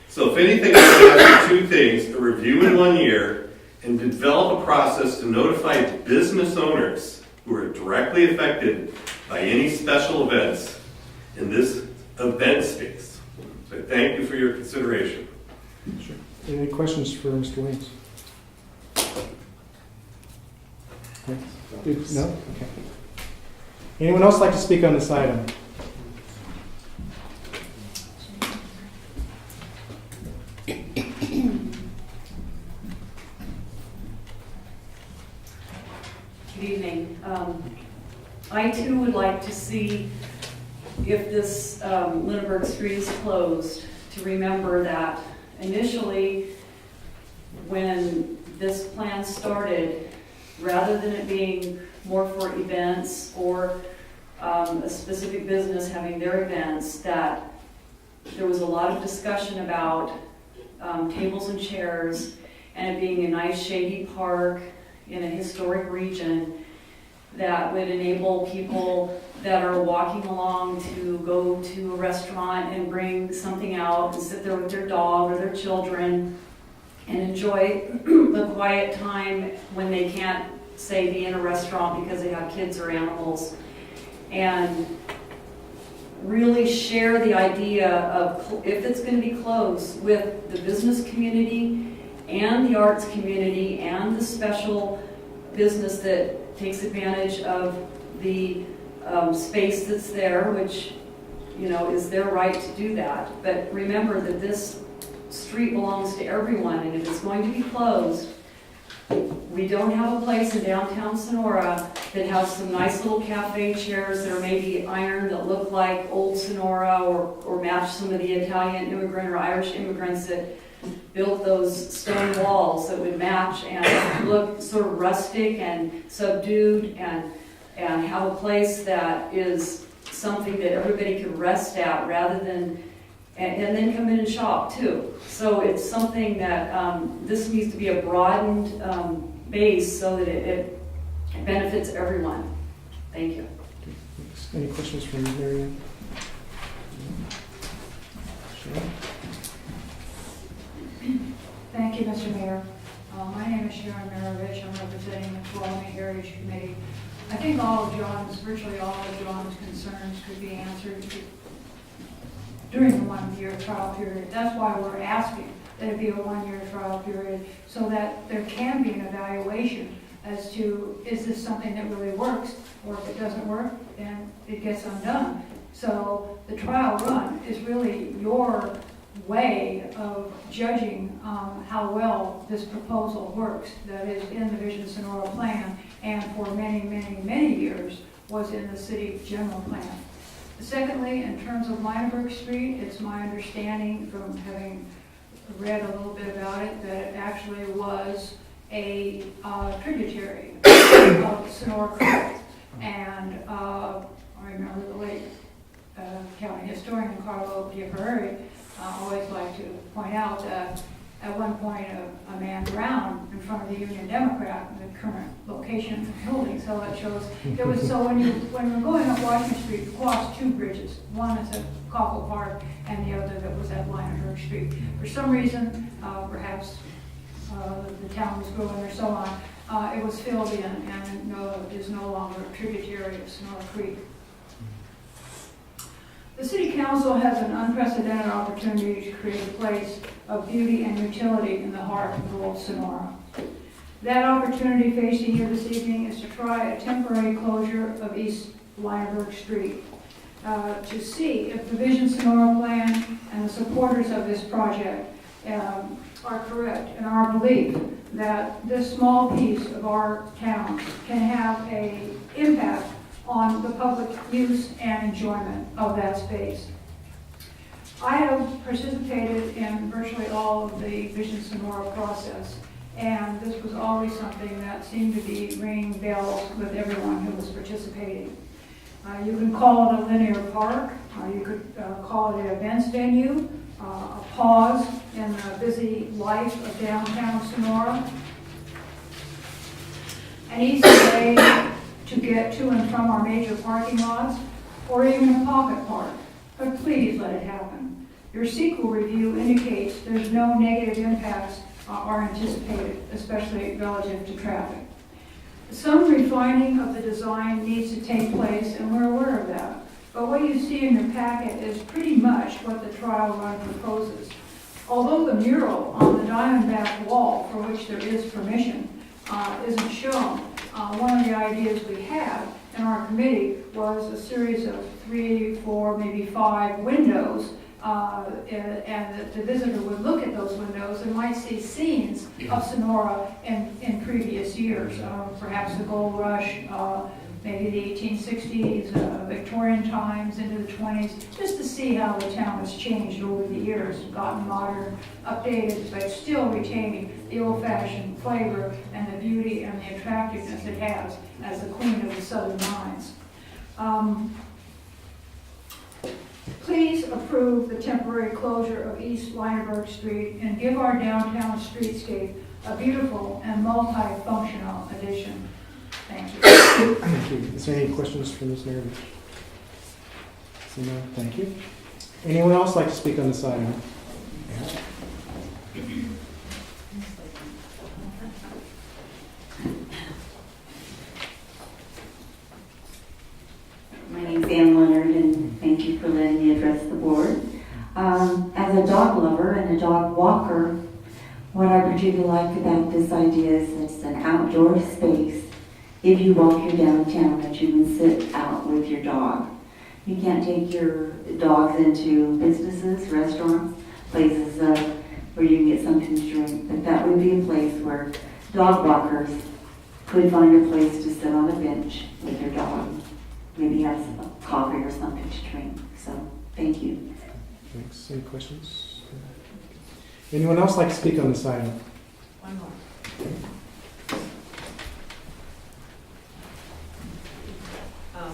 Speaker 14: So if anything, I would ask you two things: a review in 1 year and develop a process to notify business owners who are directly affected by any special events in this event space. So thank you for your consideration.
Speaker 1: Sure. Any questions for Mr. Williams? Okay. No? Okay. Anyone else like to speak on this item?
Speaker 15: Good evening. I too would like to see, if this Lindbergh Street is closed, to remember that initially when this plan started, rather than it being more for events or a specific business having their events, that there was a lot of discussion about tables and chairs and it being a nice shady park in a historic region that would enable people that are walking along to go to a restaurant and bring something out and sit there with their dog or their children and enjoy the quiet time when they can't, say, be in a restaurant because they have kids or animals, and really share the idea of, if it's going to be closed, with the business community and the arts community and the special business that takes advantage of the space that's there, which, you know, is their right to do that. But remember that this street belongs to everyone, and if it's going to be closed, we don't have a place in downtown Sonora that has some nice little cafe chairs that are maybe iron that look like old Sonora or match some of the Italian immigrant or Irish immigrants that built those stone walls that would match and look sort of rustic and subdued, and have a place that is something that everybody can rest at rather than, and then come in and shop too. So it's something that this needs to be a broadened base so that it benefits everyone. Thank you.
Speaker 1: Any questions from Mary Ann? Sure.
Speaker 16: Thank you, Mr. Mayor. My name is Sharon Marovich. I'm representing the Tuolumne Heritage Committee. I think virtually all of John's concerns could be answered during the 1 year trial period. That's why we're asking that it be a 1 year trial period, so that there can be an evaluation as to, is this something that really works, or if it doesn't work, then it gets undone. So the trial run is really your way of judging how well this proposal works, that is in the Vision Sonora plan, and for many, many, many years was in the city general plan. Secondly, in terms of Lindbergh Street, it's my understanding from having read a little bit about it that it actually was a tributary of Sonora Creek. And I remember the late county historian Carlo Giaferri always liked to point out that at one point a man drowned in front of the Union Democrat, the current location of the building. So it shows it was, so when we're going up Washington Street, you cross two bridges. One is at Cockle Park and the other that was at Lindbergh Street. For some reason, perhaps the town was growing or so on, it was filled in and is no longer a tributary of Sonora Creek. The City Council has an unprecedented opportunity to create a place of beauty and utility in the heart of rural Sonora. That opportunity facing you this evening is to try a temporary closure of East Lindbergh Street, to see if the Vision Sonora plan and the supporters of this project are correct in our belief that this small piece of our town can have an impact on the public use and enjoyment of that space. I have participated in virtually all of the Vision Sonora process, And this was always something that seemed to be ringing bells with everyone who was participating. You can call it a linear park, you could call it an events venue, a pause in the busy life of downtown Sonora, an easy way to get to and from our major parking lots, or even a pocket park. But please let it happen. Your sequel review indicates there's no negative impacts are anticipated, especially relative to traffic. Some refining of the design needs to take place, and we're aware of that. But what you see in your packet is pretty much what the trial run proposes. Although the mural on the Diamondback wall, for which there is permission, isn't shown, one of the ideas we had in our committee was a series of 3, 4, maybe 5 windows, and the visitor would look at those windows and might see scenes of Sonora in previous years, perhaps the gold rush, maybe the 1860s, Victorian times into the 20s, just to see how the town has changed over the years, gotten modern, updated, but still retaining the old-fashioned flavor and the beauty and the attractiveness it has as the queen of the southern mines. Please approve the temporary closure of East Lineberg Street and give our downtown streetscape a beautiful and multi-functional addition. Thank you.
Speaker 1: Thank you. Is there any questions for Ms. Maravich? See none? Thank you. Anyone else like to speak on this item?
Speaker 17: My name's Ann Leonard, and thank you for letting me address the board. As a dog lover and a dog walker, what I particularly like about this idea is it's an outdoor space. If you walk your downtown, that you can sit out with your dog. You can't take your dogs into businesses, restaurants, places where you can get something to drink, but that would be a place where dog walkers could find a place to sit on a bench with their dog. Maybe have some coffee or something to drink. So, thank you.
Speaker 1: Thanks. Any questions? Anyone else like to speak on this item?
Speaker 8: One more.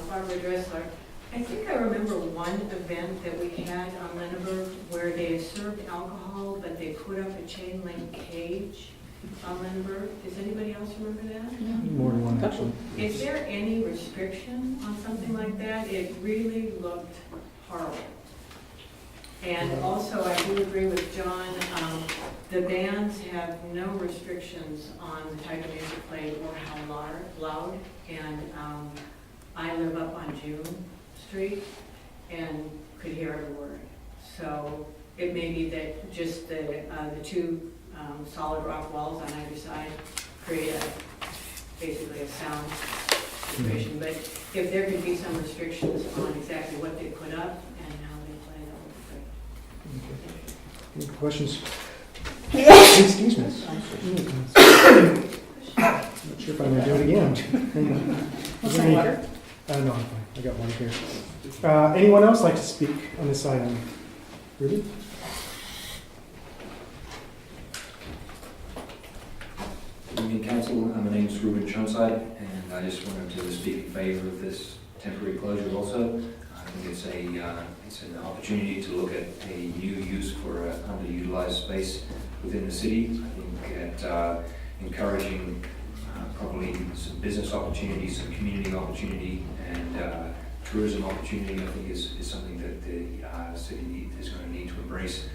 Speaker 8: Barbara Dressler. I think I remember one event that we had on Lindenberg where they served alcohol, but they put up a chain link cage on Lindenberg. Does anybody else remember that?
Speaker 1: More than one, actually.
Speaker 8: Is there any restriction on something like that? It really looked horrible. And also, I do agree with John, the bands have no restrictions on the type of music played or how loud. And I live up on June Street and could hear every word. So it may be that just the two solid rock walls on either side create basically a sound situation. But if there could be some restrictions on exactly what they put up and how they play, that would be great.
Speaker 1: Any questions? Excuse me. Not sure if I'm going to do it again.
Speaker 4: Want some water?
Speaker 1: No, I'm fine. I got one here. Anyone else like to speak on this item? Ruby?
Speaker 18: Good evening, Council. My name is Ruben Schonside, and I just wanted to speak in favor of this temporary closure also. I think it's an opportunity to look at a new use for an underutilized space within the city. I think at encouraging probably some business opportunities, some community opportunity, and tourism opportunity, I think is something that the city is going to need to embrace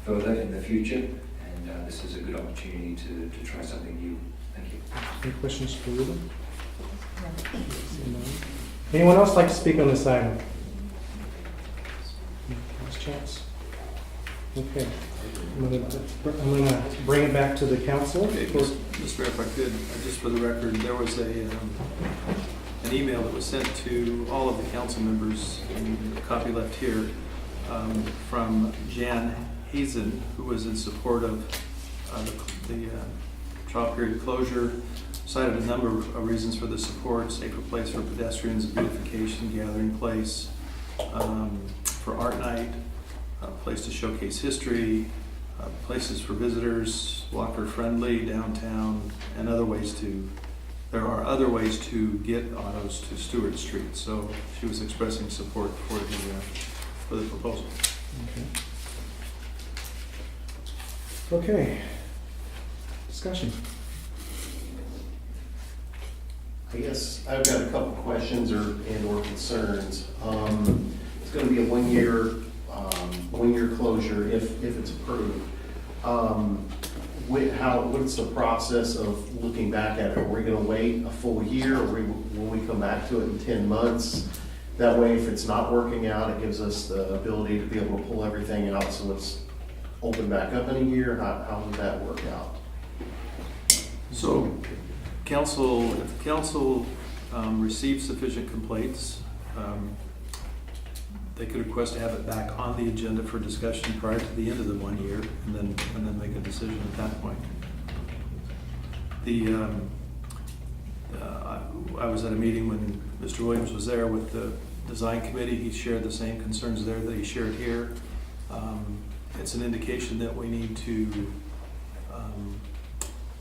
Speaker 18: further in the future. And this is a good opportunity to try something new. Thank you.
Speaker 1: Any questions for Ruben? Anyone else like to speak on this item? Last chance. Okay. I'm going to bring it back to the council.
Speaker 3: Okay, Mr. Mayor, if I could, just for the record, there was an email that was sent to all of the council members, and a copy left here, from Jan Hazen, who was in support of the trial period closure, cited a number of reasons for the support: safer place for pedestrians, beautification, gathering place, for art night, a place to showcase history, places for visitors, walker friendly downtown, and there are other ways to get autos to Stewart Street. So she was expressing support for the proposal.
Speaker 1: Okay. Discussion.
Speaker 19: I guess I've got a couple questions or concerns. It's going to be a one-year closure if it's approved. What's the process of looking back at it? Are we going to wait a full year, or will we come back to it in 10 months? That way, if it's not working out, it gives us the ability to be able to pull everything out so it's open back up in a year. How would that work out?
Speaker 3: So, if the council receives sufficient complaints, they could request to have it back on the agenda for discussion prior to the end of the 1 year, and then make a decision at that point. I was at a meeting when Mr. Williams was there with the design committee. He shared the same concerns there that he shared here. It's an indication that we need to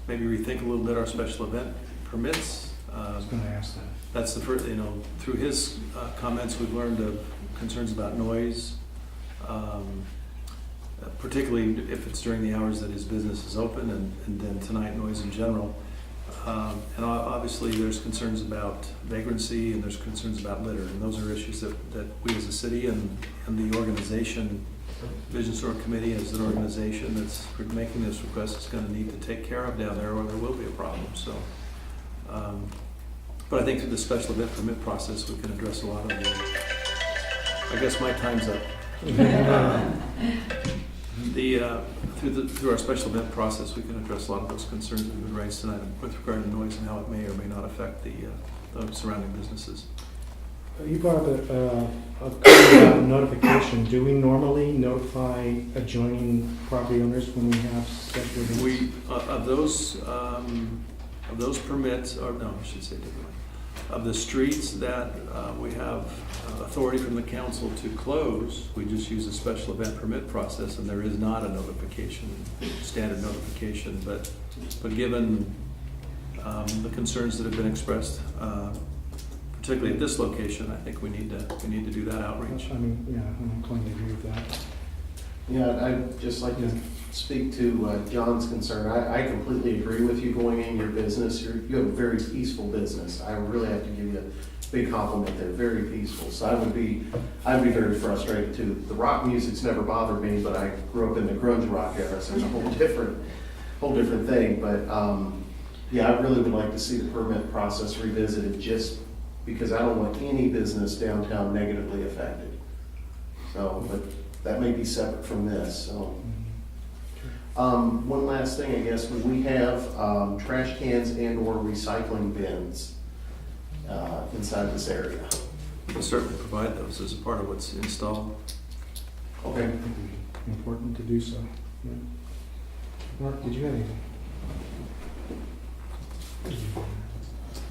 Speaker 3: maybe rethink a little bit our special event permits.
Speaker 1: I was going to ask that.
Speaker 3: That's the first, through his comments, we've learned of concerns about noise, particularly if it's during the hours that his business is open, and then tonight noise in general. And obviously there's concerns about vagrancy, and there's concerns about litter, and those are issues that we as a city and the organization, Vision Store Committee as an organization that's making this request is going to need to take care of down there, or there will be a problem. So, but I think through the special event permit process, we can address a lot of them. I guess my time's up. Through our special event process, we can address a lot of those concerns that have been raised tonight with regard to noise and how it may or may not affect the surrounding businesses.
Speaker 1: You brought up a comment about notification. Do we normally notify adjoining property owners when we have special events? Of those permits, or no, I should say differently. Of the streets that we have authority from the council to close, we just use a special event permit process, and there is not a notification, standard notification. But given the concerns that have been expressed, particularly at this location, I think we need to do that outreach. I mean, yeah, I'm inclined to agree with that.
Speaker 19: Yeah, I'd just like to speak to John's concern. I completely agree with you going in your business. You have a very peaceful business. I really have to give you a big compliment there. Very peaceful. So I'd be very frustrated too. The rock music's never bothered me, but I grew up in the grunge rock era, so it's a whole different thing. But yeah, I really would like to see the permit process revisited, just because I don't want any business downtown negatively affected. So, but that may be separate from this. So, one last thing, I guess, when we have trash cans and/or recycling bins inside this area.
Speaker 3: We'll certainly provide those as a part of what's installed.
Speaker 19: Okay.
Speaker 1: Important to do so. Yeah. Mark, did you have anything?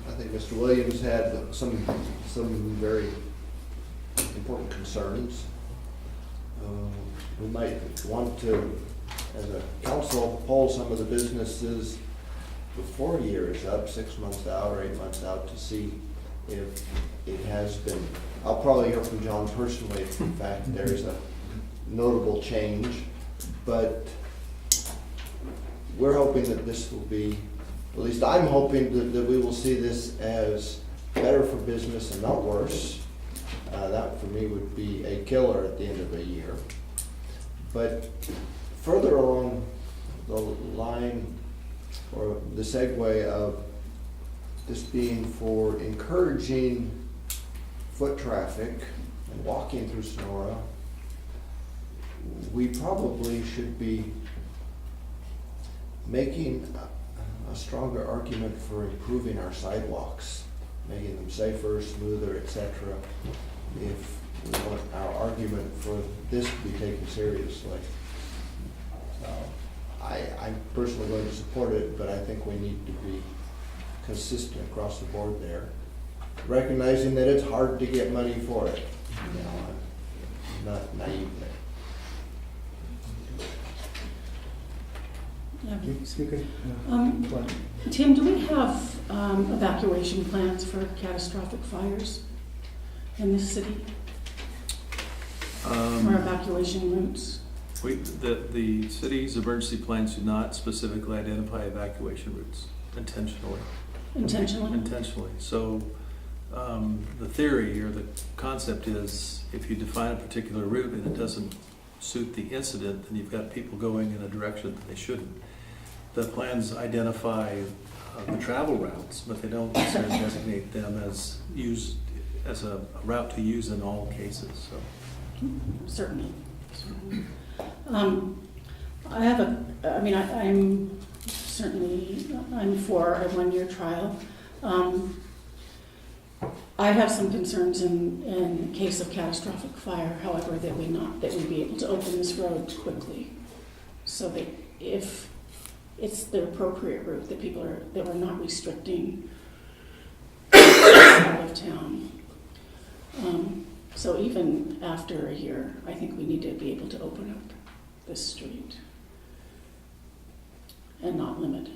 Speaker 20: I think Mr. Williams had some very important concerns. We might want to, as a council, poll some of the businesses before a year is up, 6 months out or 8 months out, to see if it has been. I'll probably hear from John personally if in fact there is a notable change, but we're hoping that this will be, at least I'm hoping that we will see this as better for business and not worse. That for me would be a killer at the end of a year. But further along the line, or the segue of this being for encouraging foot traffic and walking through Sonora, we probably should be making a stronger argument for improving our sidewalks, making them safer, smoother, etc. if we want our argument for this to be taken seriously. I'm personally going to support it, but I think we need to be consistent across the board there, recognizing that it's hard to get money for it. You know, not naively.
Speaker 4: Yeah.
Speaker 1: You could, what?
Speaker 4: Tim, do we have evacuation plans for catastrophic fires in this city? Or evacuation routes?
Speaker 3: The city's emergency plans do not specifically identify evacuation routes intentionally.
Speaker 4: Intentionally?
Speaker 3: Intentionally. So the theory or the concept is if you define a particular route and it doesn't suit the incident, then you've got people going in a direction that they shouldn't. The plans identify the travel routes, but they don't necessarily designate them as used as a route to use in all cases. So
Speaker 4: certainly. I'm certainly, I'm for a one-year trial. I have some concerns in case of catastrophic fire, however, that we be able to open this road quickly, so that if it's the appropriate route, that we're not restricting out of town. So even after a year, I think we need to be able to open up this street and not limit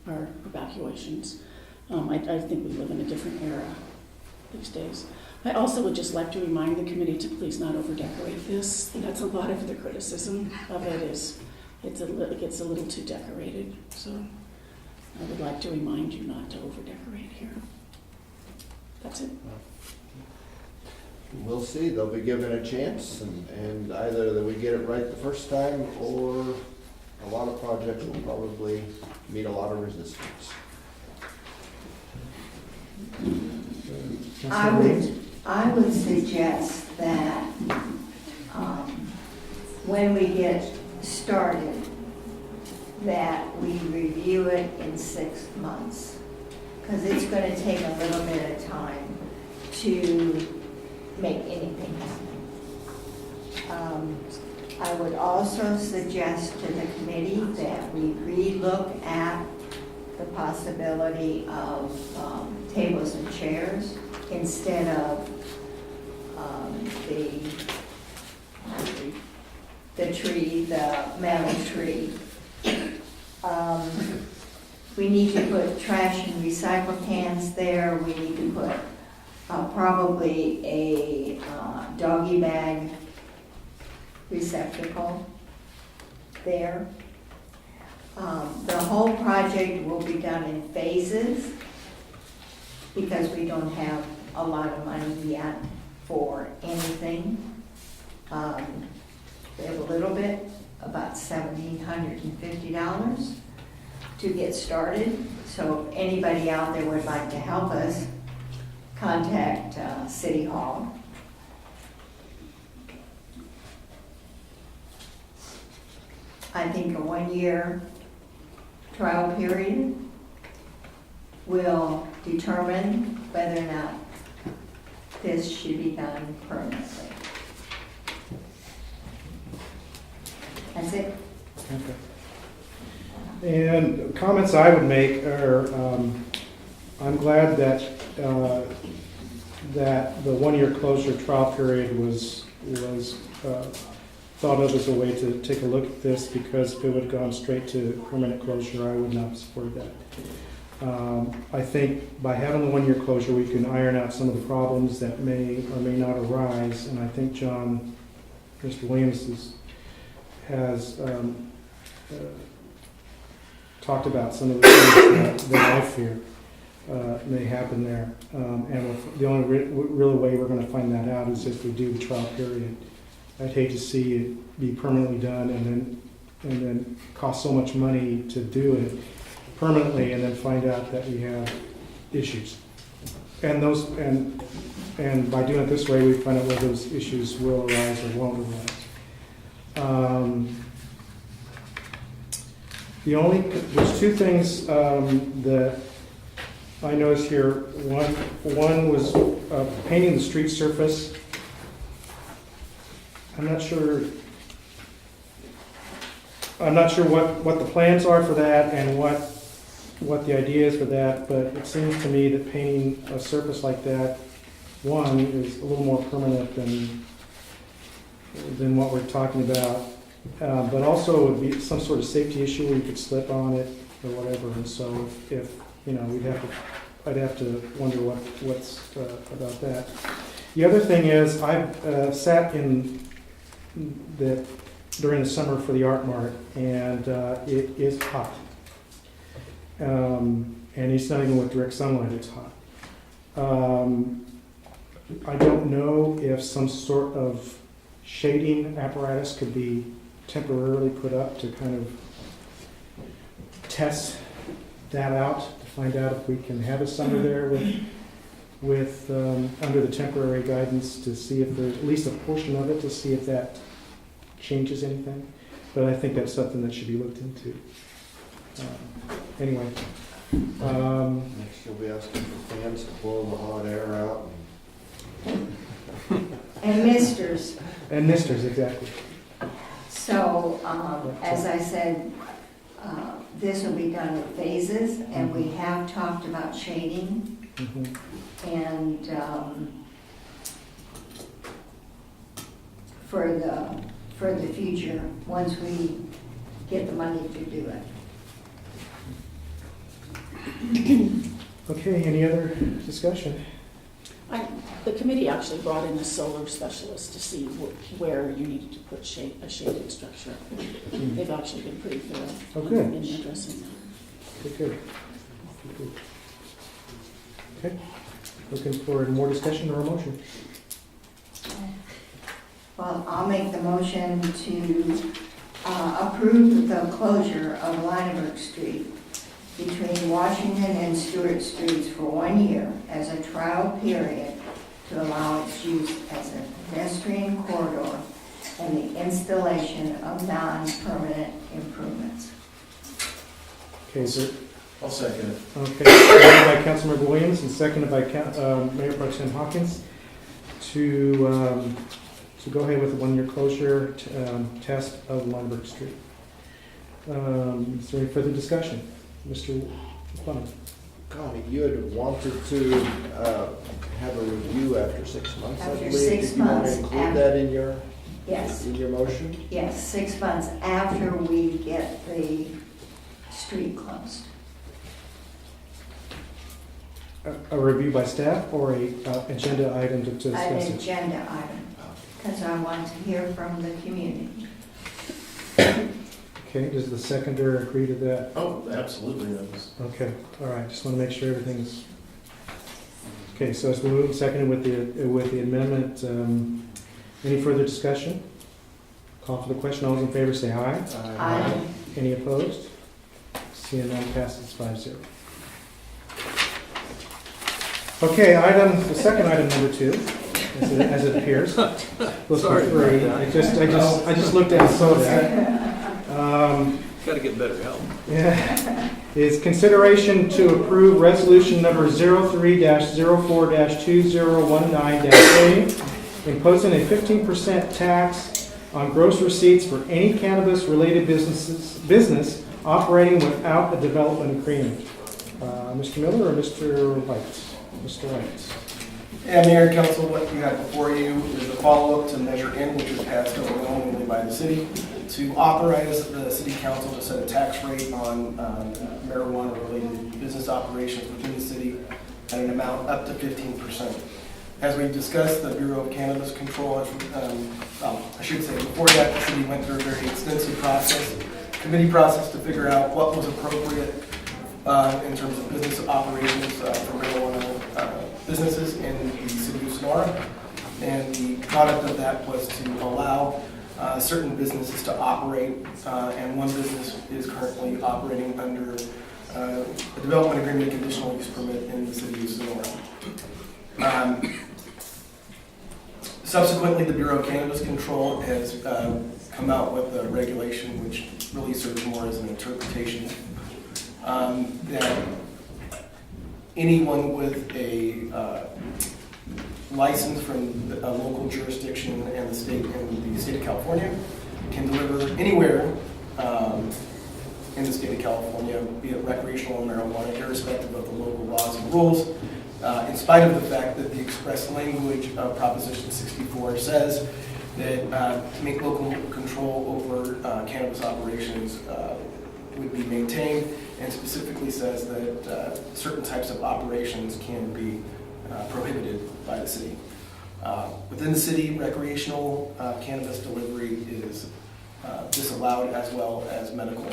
Speaker 4: our evacuations. I think we live in a different era these days. I also would just like to remind the committee to please not over-decorate this. That's a lot of the criticism of it is it gets a little too decorated. So I would like to remind you not to over-decorate here. That's it.
Speaker 20: We'll see. They'll be given a chance, and either that we get it right the first time, or a lot of projects will probably meet a lot of resistance.
Speaker 7: I would suggest that when we get started, that we review it in 6 months, because it's going to take a little bit of time to make anything happen. I would also suggest to the committee that we re-look at the possibility of tables and chairs instead of the metal tree. We need to put trash and recycle cans there. We need to put probably a doggy bag receptacle there. The whole project will be done in phases because we don't have a lot of money yet for anything. We have a little bit, about $1,750 to get started. So if anybody out there would like to help us, contact City Hall. I think a 1-year trial period will determine whether or not this should be done permanently. That's it.
Speaker 1: Okay. And comments I would make are, I'm glad that that the 1-year closure trial period was thought of as a way to take a look at this, because if it would have gone straight to permanent closure, I would not have supported that. I think by having the 1-year closure, we can iron out some of the problems that may or may not arise, and I think Mr. Williams has talked about some of the things that I fear may happen there. And the only real way we're going to find that out is if we do the trial period. I'd hate to see it be permanently done and then cost so much money to do it permanently, and then find out that we have issues. And by doing it this way, we find out whether those issues will arise or won't arise. There's two things that I noticed here. One was painting the street surface. I'm not sure what the plans are for that and what the idea is for that, but it seems to me that painting a surface like that, one, is a little more permanent than what we're talking about But also it would be some sort of safety issue where you could slip on it or whatever. And so if I'd have to wonder what's about that. The other thing is I've sat in during the summer for the Art Mart, and it is hot. And it's not even with direct sunlight, it's hot. I don't know if some sort of shading apparatus could be temporarily put up to kind of test that out, to find out if we can have a summer there with under the temporary guidance, to see if there's at least a portion of it, to see if that changes anything. But I think that's something that should be looked into. Anyway.
Speaker 20: Next you'll be asking for fans to blow the hot air out.
Speaker 7: And misters.
Speaker 1: And misters, exactly.
Speaker 7: So, as I said, this will be done in phases, and we have talked about shading. And for the future, once we get the money to do it.
Speaker 1: Okay, any other discussion?
Speaker 4: The committee actually brought in a solar specialist to see where you needed to put a shaded structure. They've actually been pretty thorough in addressing that.
Speaker 1: Good. Okay. Looking for more discussion or a motion?
Speaker 7: Well, I'll make the motion to approve the closure of Lineberg Street between Washington and Stewart Streets for 1 year as a trial period to allow its use as a pedestrian corridor and the installation of non-permanent improvements.
Speaker 1: Okay, sir.
Speaker 6: I'll second it.
Speaker 1: Okay, moved by Councilmember Williams and seconded by Mayor Pro Tem Hawkins to go ahead with the 1 year closure test of Lineberg Street. Is there any further discussion? Mr. Clement.
Speaker 20: Connie, you had wanted to have a review after 6 months, I
Speaker 7: After
Speaker 20: believe.
Speaker 7: 6
Speaker 20: Did you want
Speaker 7: months,
Speaker 20: to include that in your
Speaker 7: Yes.
Speaker 20: in your motion?
Speaker 7: Yes, 6 months after we get the street closed.
Speaker 1: A review by staff or a agenda item to discuss
Speaker 7: An
Speaker 1: it?
Speaker 7: agenda item, because I want to hear from the community.
Speaker 1: Okay, does the seconder agree to that?
Speaker 6: Oh, absolutely.
Speaker 1: Okay, all right, just want to make sure everything's... Okay, so it's been moved and seconded with the amendment. Any further discussion? Call for the question. All those in favor say aye.
Speaker 7: Aye.
Speaker 1: Any opposed? Seeing none, passes 5-0. Okay, the second item, number 2, as it appears.
Speaker 3: Sorry.
Speaker 1: Three. I just looked at it, saw that.
Speaker 3: Got to get better help.
Speaker 1: Yeah. Is consideration to approve resolution number 03-04-2019-A, imposing a 15% tax on gross receipts for any cannabis-related business operating without a development agreement. Mr. Miller or Mr. White? Mr. White.
Speaker 6: Yeah, Mayor, Council, what you have before you is a follow-up to Measure N, which was passed overwhelmingly by the city, to authorize the city council to set a tax rate on marijuana-related business operations within the city at an amount up to 15%. As we discussed, the Bureau of Cannabis Control, I should say, before that, the city went through a very extensive committee process to figure out what was appropriate in terms of business operations for marijuana businesses in the city of Sonora. And the product of that was to allow certain businesses to operate, and one business is currently operating under a development agreement conditional use permit in the city of Sonora. Subsequently, the Bureau of Cannabis Control has come out with a regulation which really serves more as an interpretation that anyone with a license from a local jurisdiction and the state of California can deliver anywhere in the state of California, be it recreational or marijuana, irrespective of the local laws and rules, in spite of the fact that the express language of Proposition 64 says that make local control over cannabis operations would be maintained, and specifically says that certain types of operations can be prohibited by the city. Within the city, recreational cannabis delivery is disallowed, as well as medical.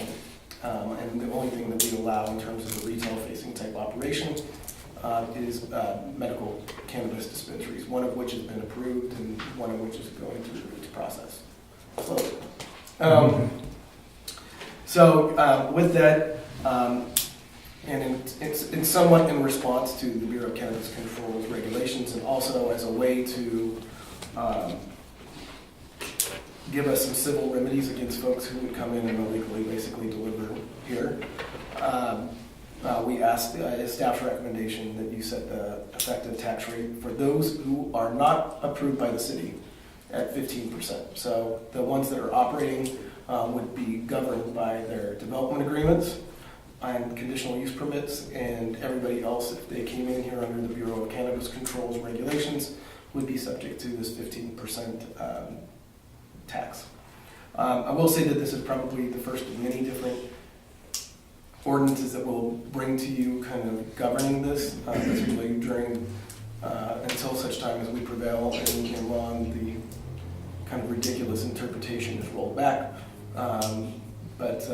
Speaker 6: And the only thing that we allow in terms of a retail-facing type operation is medical cannabis dispensaries, one of which has been approved and one of which is going through its process. So with that, and it's somewhat in response to the Bureau of Cannabis Control's regulations, and also as a way to give us some civil remedies against folks who would come in and illegally basically deliver here. We asked as staff's recommendation that you set the effective tax rate for those who are not approved by the city at 15%. So the ones that are operating would be governed by their development agreements and conditional use permits, and everybody else, if they came in here under the Bureau of Cannabis Control's regulations, would be subject to this 15% tax. I will say that this is probably the first of many different ordinances that we'll bring to you kind of governing this, particularly during, until such time as we prevail and on the kind of ridiculous interpretation is rolled back. But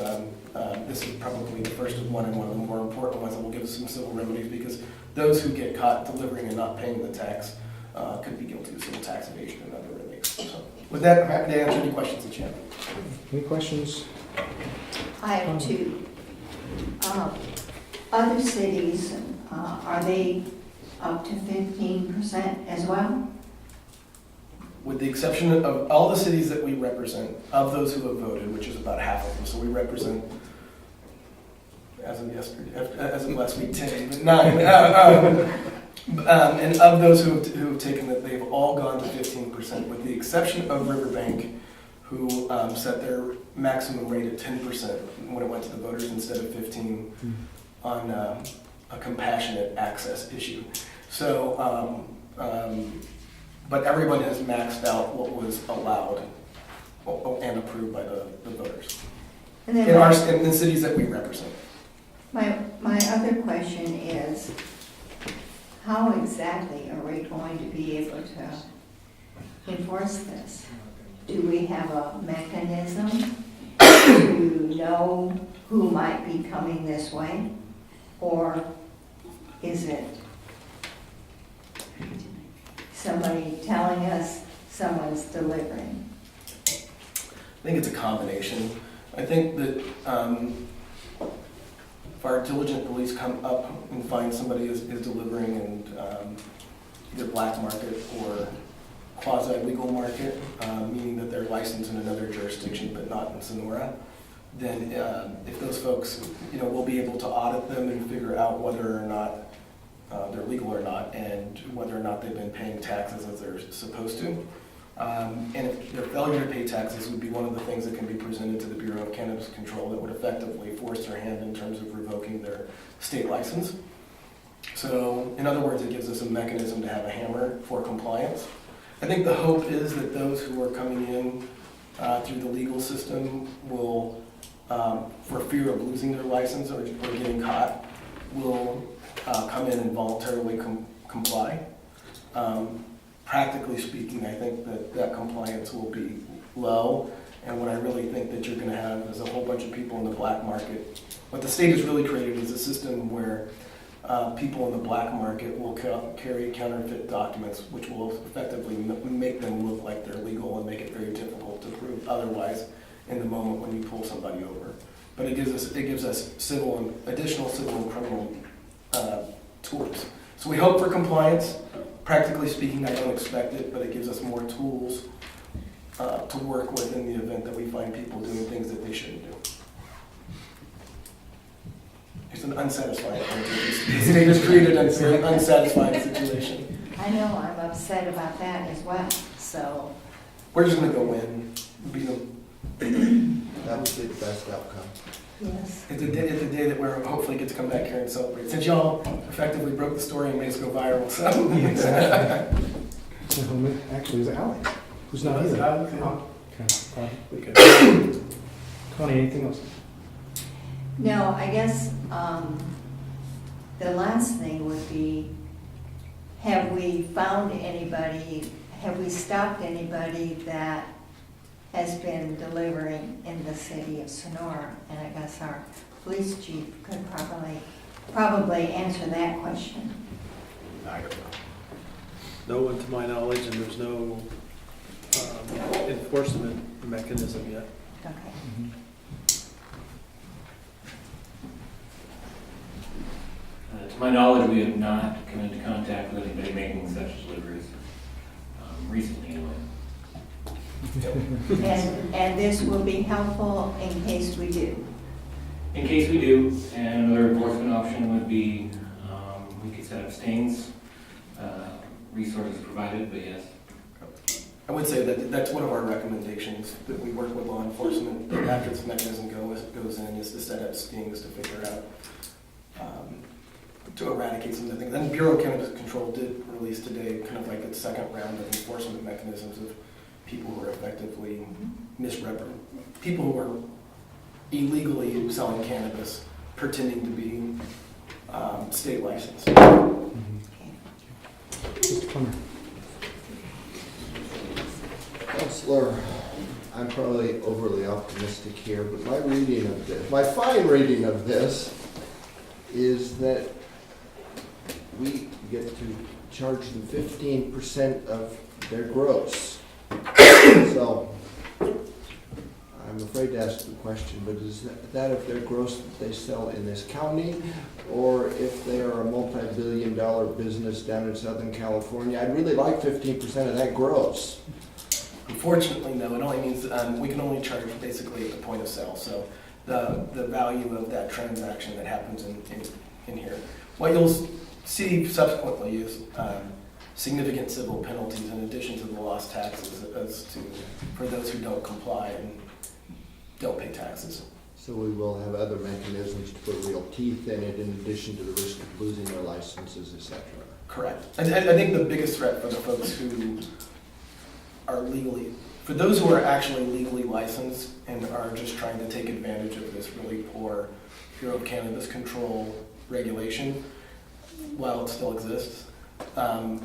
Speaker 6: this is probably the first of one, and one of the more important ones that will give us some civil remedies, because those who get caught delivering and not paying the tax could be guilty of civil tax evasion and other relief. So with that, I'm happy to answer any questions that you have.
Speaker 1: Any questions?
Speaker 7: I have two. Other cities, are they up to 15% as well?
Speaker 6: With the exception of all the cities that we represent, of those who have voted, which is about half of them, so we represent, as of yesterday, as of last week, 10, but 9. And of those who have taken it, they've all gone to 15%, with the exception of Riverbank, who set their maximum rate at 10% when it went to the voters instead of 15% on a compassionate access issue. So, but everyone has maxed out what was allowed and approved by the voters
Speaker 7: And then
Speaker 6: in the cities that we represent.
Speaker 7: My other question is, how exactly are we going to be able to enforce this? Do we have a mechanism to know who might be coming this way? Or is it somebody telling us someone's delivering?
Speaker 6: I think it's a combination. I think that if our diligent police come up and find somebody is delivering in either black market or quasi-legal market, meaning that they're licensed in another jurisdiction but not in Sonora, then if those folks, we'll be able to audit them and figure out whether or not they're legal or not, and whether or not they've been paying taxes as they're supposed to. And if their failure to pay taxes would be one of the things that can be presented to the Bureau of Cannabis Control that would effectively force their hand in terms of revoking their state license. So, in other words, it gives us a mechanism to have a hammer for compliance. I think the hope is that those who are coming in through the legal system will, for fear of losing their license or getting caught, will come in and voluntarily comply. Practically speaking, I think that compliance will be low, and what I really think that you're going to have is a whole bunch of people in the black market. What the state has really created is a system where people in the black market will carry counterfeit documents, which will effectively make them look like they're legal and make it very difficult to prove otherwise in the moment when you pull somebody over. But it gives us additional civil and criminal tools. So we hope for compliance. Practically speaking, I don't expect it, but it gives us more tools to work with in the event that we find people doing things that they shouldn't do. It's an unsatisfying thing. The state has created a very unsatisfying situation.
Speaker 7: I know, I'm upset about that as well, so.
Speaker 6: We're just going to go in, beat them.
Speaker 20: That would be the best outcome.
Speaker 7: Yes.
Speaker 6: It's the day that we're hopefully get to come back here and celebrate. Since y'all effectively broke the story and made us go viral, so.
Speaker 1: Actually, it was Alex. Who's not either?
Speaker 6: No.
Speaker 1: Okay. Connie, anything else?
Speaker 7: No, I guess the last thing would be, have we found anybody, have we stopped anybody that has been delivering in the city of Sonora? And I guess our police chief could probably answer that question.
Speaker 6: I don't know.
Speaker 3: No one to my knowledge, and there's no enforcement mechanism yet.
Speaker 7: Okay.
Speaker 21: To my knowledge, we have not come into contact with anybody making such deliveries recently anyway.
Speaker 7: And this will be helpful in case we do.
Speaker 21: In case we do, and another enforcement option would be we could set up stings, resources provided, but yes.
Speaker 6: I would say that that's one of our recommendations, that we work with law enforcement after this mechanism goes in, is to set up stings to figure out, to eradicate some of the things. And Bureau of Cannabis Control did release today kind of like its second round of enforcement mechanisms of people who are effectively people who are illegally selling cannabis, pretending to be state licensed.
Speaker 1: Mr. Plummer.
Speaker 20: Counselor, I'm probably overly optimistic here, but my fine reading of this is that we get to charge them 15% of their gross. So, I'm afraid to ask the question, but is that of their gross that they sell in this county, or if they are a multi-billion-dollar business down in Southern California? I'd really like 15% of that gross.
Speaker 6: Unfortunately, no. It only means we can only charge basically at the point of sale. So the value of that transaction that happens in here. What you'll see subsequently is significant civil penalties in addition to the lost taxes for those who don't comply and don't pay taxes.
Speaker 20: So we will have other mechanisms to put real teeth in it in addition to the risk of losing their licenses, etc.
Speaker 6: Correct. I think the biggest threat for the folks who are for those who are actually legally licensed and are just trying to take advantage of this really poor Bureau of Cannabis Control regulation, while it still exists, most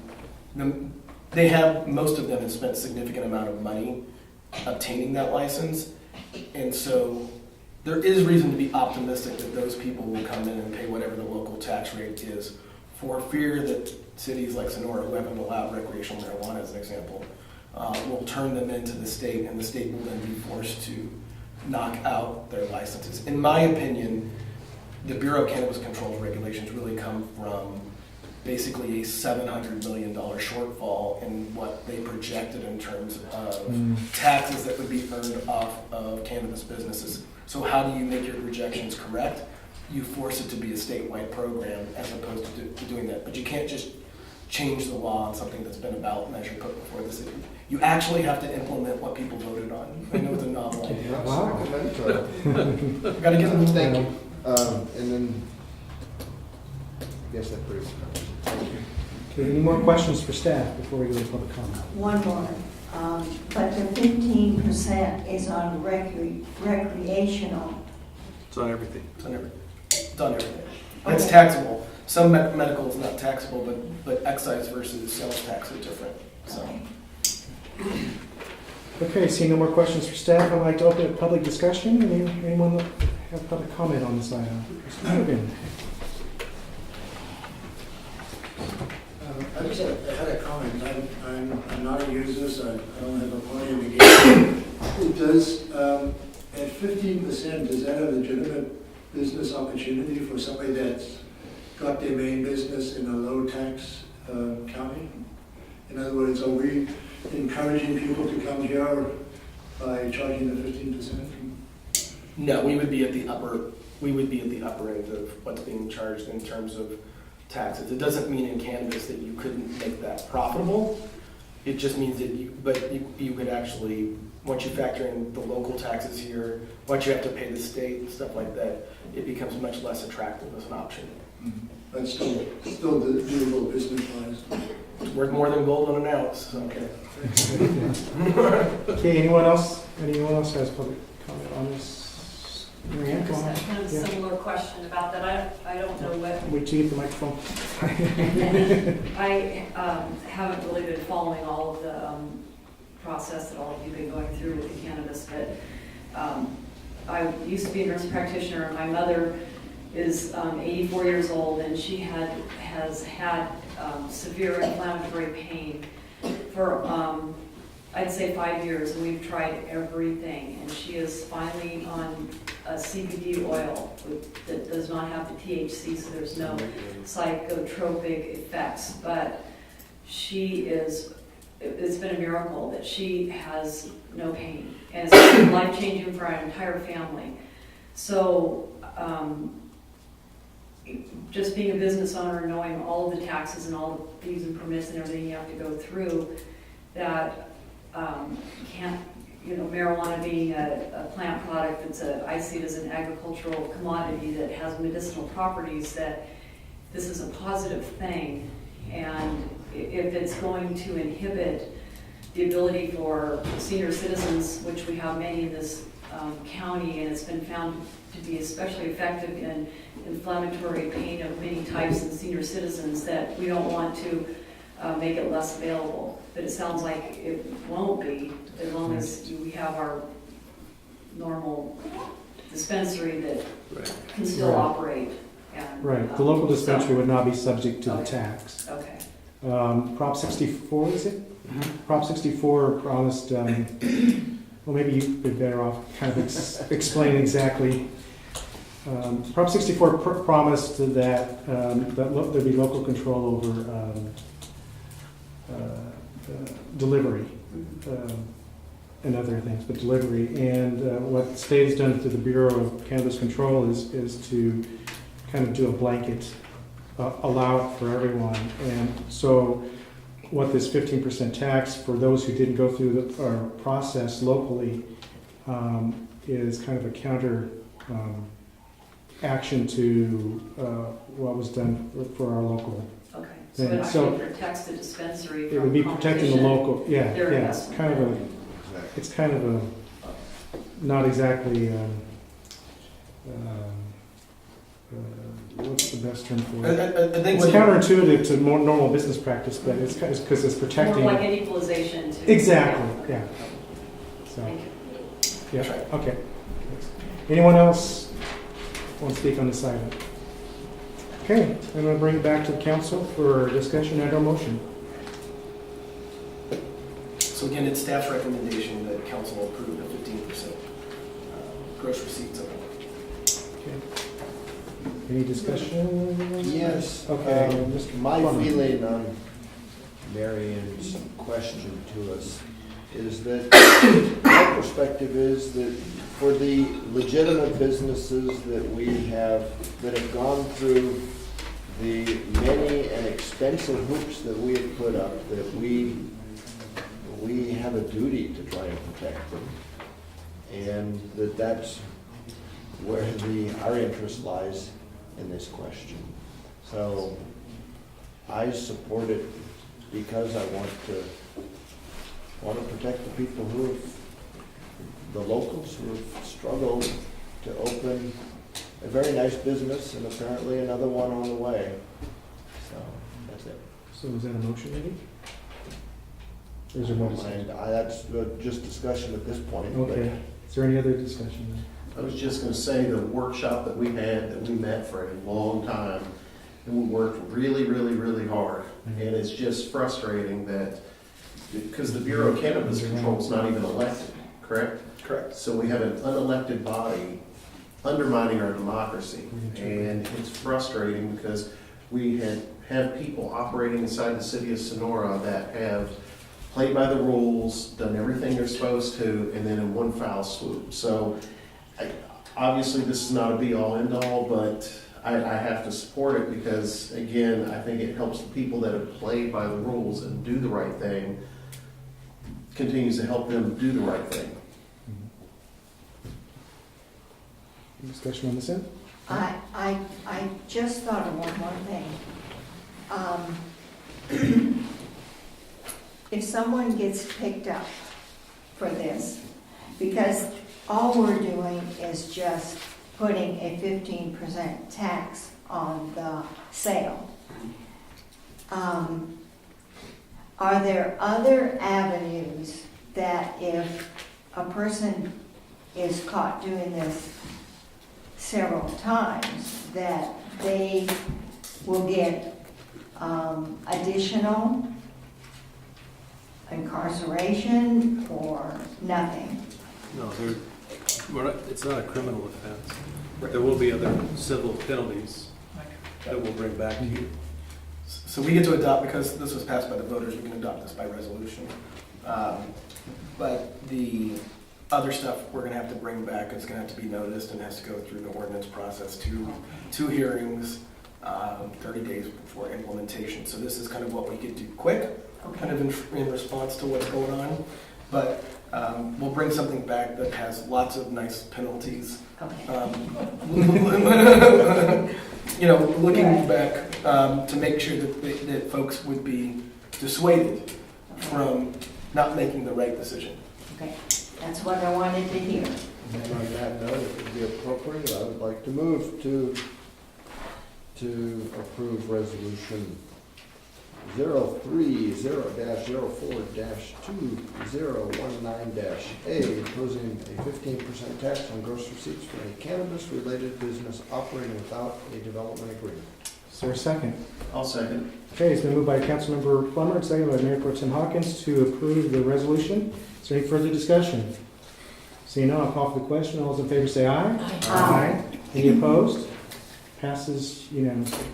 Speaker 6: of them have spent a significant amount of money obtaining that license, and so there is reason to be optimistic that those people will come in and pay whatever the local tax rate is, for fear that cities like Sonora, who haven't allowed recreational marijuana as an example, will turn them into the state, and the state will then be forced to knock out their licenses. In my opinion, the Bureau of Cannabis Control regulations really come from basically a $700 million shortfall in what they projected in terms of taxes that would be earned off of cannabis businesses. So how do you make your projections correct? You force it to be a statewide program as opposed to doing that. But you can't just change the law on something that's been a ballot measure put before the city. You actually have to implement what people voted on. I know it's a novel idea.
Speaker 20: Wow.
Speaker 6: Gotta get them.
Speaker 20: Thank you. And then, I guess that pretty much covers it. Thank you.
Speaker 1: Okay, any more questions for staff before we go to public comment?
Speaker 7: One more. But the 15% is on recreational.
Speaker 3: It's on everything.
Speaker 6: It's on everything. It's on everything. Okay. It's taxable. Some medical is not taxable, but excise versus sales tax are different. So.
Speaker 1: Okay, seeing no more questions for staff, I'd like to open up public discussion. Anyone have public comment on this item? Mr. Morgan.
Speaker 22: I just had a comment. I'm not a user, so I don't have a point in the game. Does, at 15%, is that a legitimate business opportunity for somebody that's got their main business in a low tax county? In other words, are we encouraging people to come here by charging the 15%?
Speaker 6: No, we would be at the upper end of what's being charged in terms of taxes. It doesn't mean in cannabis that you couldn't make that profitable. It just means that you could actually, once you factor in the local taxes here, once you have to pay the state and stuff like that, it becomes much less attractive as an option.
Speaker 22: But still doable business-wise.
Speaker 6: worth more than gold on an ounce, so.
Speaker 1: Okay, anyone else? Anyone else has public comment on this? Marianne, go
Speaker 15: Just
Speaker 1: ahead.
Speaker 15: a kind of
Speaker 1: Yeah.
Speaker 15: similar question about that. I don't know what,
Speaker 1: Wait till you get the microphone.
Speaker 15: I haven't really been following all of the process that all of you've been going through with the cannabis, but I used to be a nurse practitioner, and my mother is 84 years old, and she has had severe inflammatory pain for I'd say 5 years, and we've tried everything, and she is finally on a CBD oil that does not have the THC, so there's no psychotropic effects, but it's been a miracle that she has no pain, and it's been life-changing for our entire family. So just being a business owner, knowing all of the taxes and all the fees and permits and everything you have to go through, that can't, marijuana being a plant product I see it as an agricultural commodity that has medicinal properties, that this is a positive thing. And if it's going to inhibit the ability for senior citizens, which we have many in this county, and it's been found to be especially effective in inflammatory pain of many types in senior citizens, that we don't want to make it less available. But it sounds like it won't be, as long as we have our normal dispensary that can still operate. And,
Speaker 1: Right, the local dispensary would not be subject to the tax.
Speaker 15: Okay.
Speaker 1: Prop 64, is it? Prop 64 promised, well, maybe you'd be better off kind of explaining exactly. Prop 64 promised that, there'd be local control over delivery and other things, but delivery. And what the state has done through the Bureau of Cannabis Control is to kind of do a blanket, allow it for everyone. And so what this 15% tax for those who didn't go through our process locally is kind of a counter action to what was done for our local.
Speaker 15: Okay, so it actually protects the dispensary from
Speaker 1: it would be protecting the local, it's kind of a not exactly what's the best term for it?
Speaker 6: I think
Speaker 1: it's counterintuitive to more normal business practice, but it's because it's protecting.
Speaker 15: More like an equalization to.
Speaker 1: Exactly, yeah. So, yeah, okay. Anyone else want to speak on this item? Okay, I'm going to bring it back to the council for discussion and/or motion.
Speaker 6: So again, it's staff's recommendation that council approve the 15% gross receipts of it.
Speaker 1: Okay. Any discussion?
Speaker 20: Yes.
Speaker 1: Okay.
Speaker 20: My feeling on Marion's question to us is that my perspective is that for the legitimate businesses that have gone through the many and expensive hoops that we have put up, that we have a duty to try and protect them, and that's where our interest lies in this question. So I support it because I want to protect the people the locals who have struggled to open a very nice business and apparently another one on the way. So that's it.
Speaker 1: So is that a motion, maybe? Or is there more discussion?
Speaker 20: That's just discussion at this point.
Speaker 1: Okay. Is there any other discussion?
Speaker 19: I was just going to say the workshop that we had, that we met for a long time, and we worked really, really, really hard. And it's just frustrating that, because the Bureau of Cannabis Control is not even elected, correct?
Speaker 6: Correct.
Speaker 19: So we have an unelected body undermining our democracy. And it's frustrating because we have people operating inside the city of Sonora that have played by the rules, done everything they're supposed to, and then in one foul swoop. So obviously this is not a be-all, end-all, but I have to support it because, again, I think it helps the people that have played by the rules and do the right thing, continues to help them do the right thing.
Speaker 1: Discussion on this end?
Speaker 7: I just thought of one more thing. if someone gets picked up for this, because all we're doing is just putting a 15% tax on the sale. Are there other avenues that if a person is caught doing this several times, that they will get additional incarceration or nothing?
Speaker 3: No, it's not a criminal offense. There will be other civil penalties that we'll bring back to you.
Speaker 6: So we get to adopt, because this was passed by the voters, we can adopt this by resolution. But the other stuff we're gonna have to bring back, it's gonna have to be noticed and has to go through the ordinance process, two hearings, 30 days before implementation. So this is kind of what we could do quick, kind of in response to what's going on. But we'll bring something back that has lots of nice penalties.
Speaker 7: Okay.
Speaker 6: You know, looking back to make sure that folks would be dissuaded from not making the right decision.
Speaker 7: Okay, that's what I wanted to hear.
Speaker 20: And on that note, if it would be appropriate, I would like to move to approve resolution 030-04-2019-A, imposing a 15% tax on gross receipts for any cannabis-related business operating without a development agreement.
Speaker 1: Is there a second?
Speaker 2: I'll second.
Speaker 1: Okay, it's been moved by Councilmember Plummer and seconded by Mayor Pro Tem Hawkins to approve the resolution. Is there any further discussion? Seeing none, I'll call for the question. All those in favor say aye.
Speaker 7: Aye.
Speaker 1: Any opposed? Passes unanimously.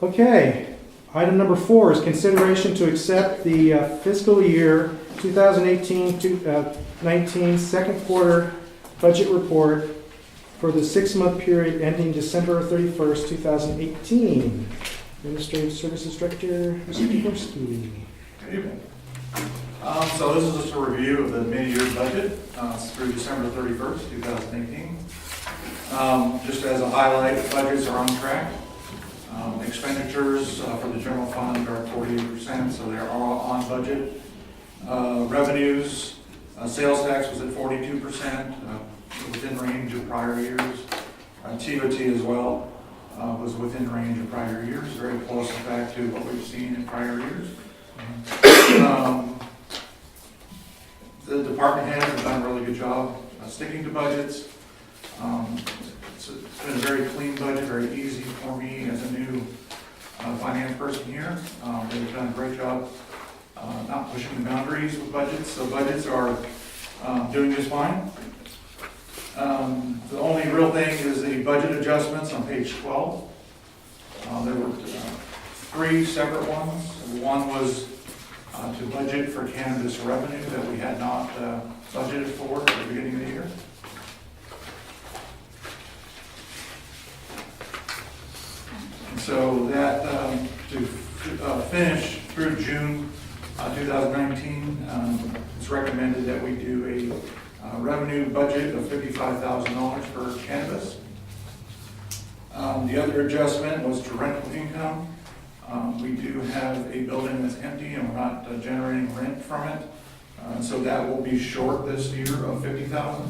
Speaker 1: Okay, item number 4 is consideration to accept the fiscal year 2018-19 second quarter budget report for the 6-month period ending December 31st, 2018. Administrative Services Director, Mr. Dvorsky.
Speaker 5: Good evening. So this is just a review of the mid-year budget through December 31st, 2018. Just as a highlight, budgets are on track. Expenditures for the general fund are 48%, so they're all on budget. Revenues, sales tax was at 42%, within range of prior years. TOT as well was within range of prior years, very close in fact to what we've seen in prior years. The department heads have done a really good job sticking to budgets. It's been a very clean budget, very easy for me as a new finance person here. They've done a great job not pushing the boundaries with budgets, so budgets are doing just fine. The only real thing is the budget adjustments on page 12. There were 3 separate ones. One was to budget for cannabis revenue that we had not budgeted for at the beginning of the year. And so that to finish through June 2019, it's recommended that we do a revenue budget of $55,000 for cannabis. The other adjustment was to rental income. We do have a building that's empty and we're not generating rent from it. So that will be short this year of $50,000.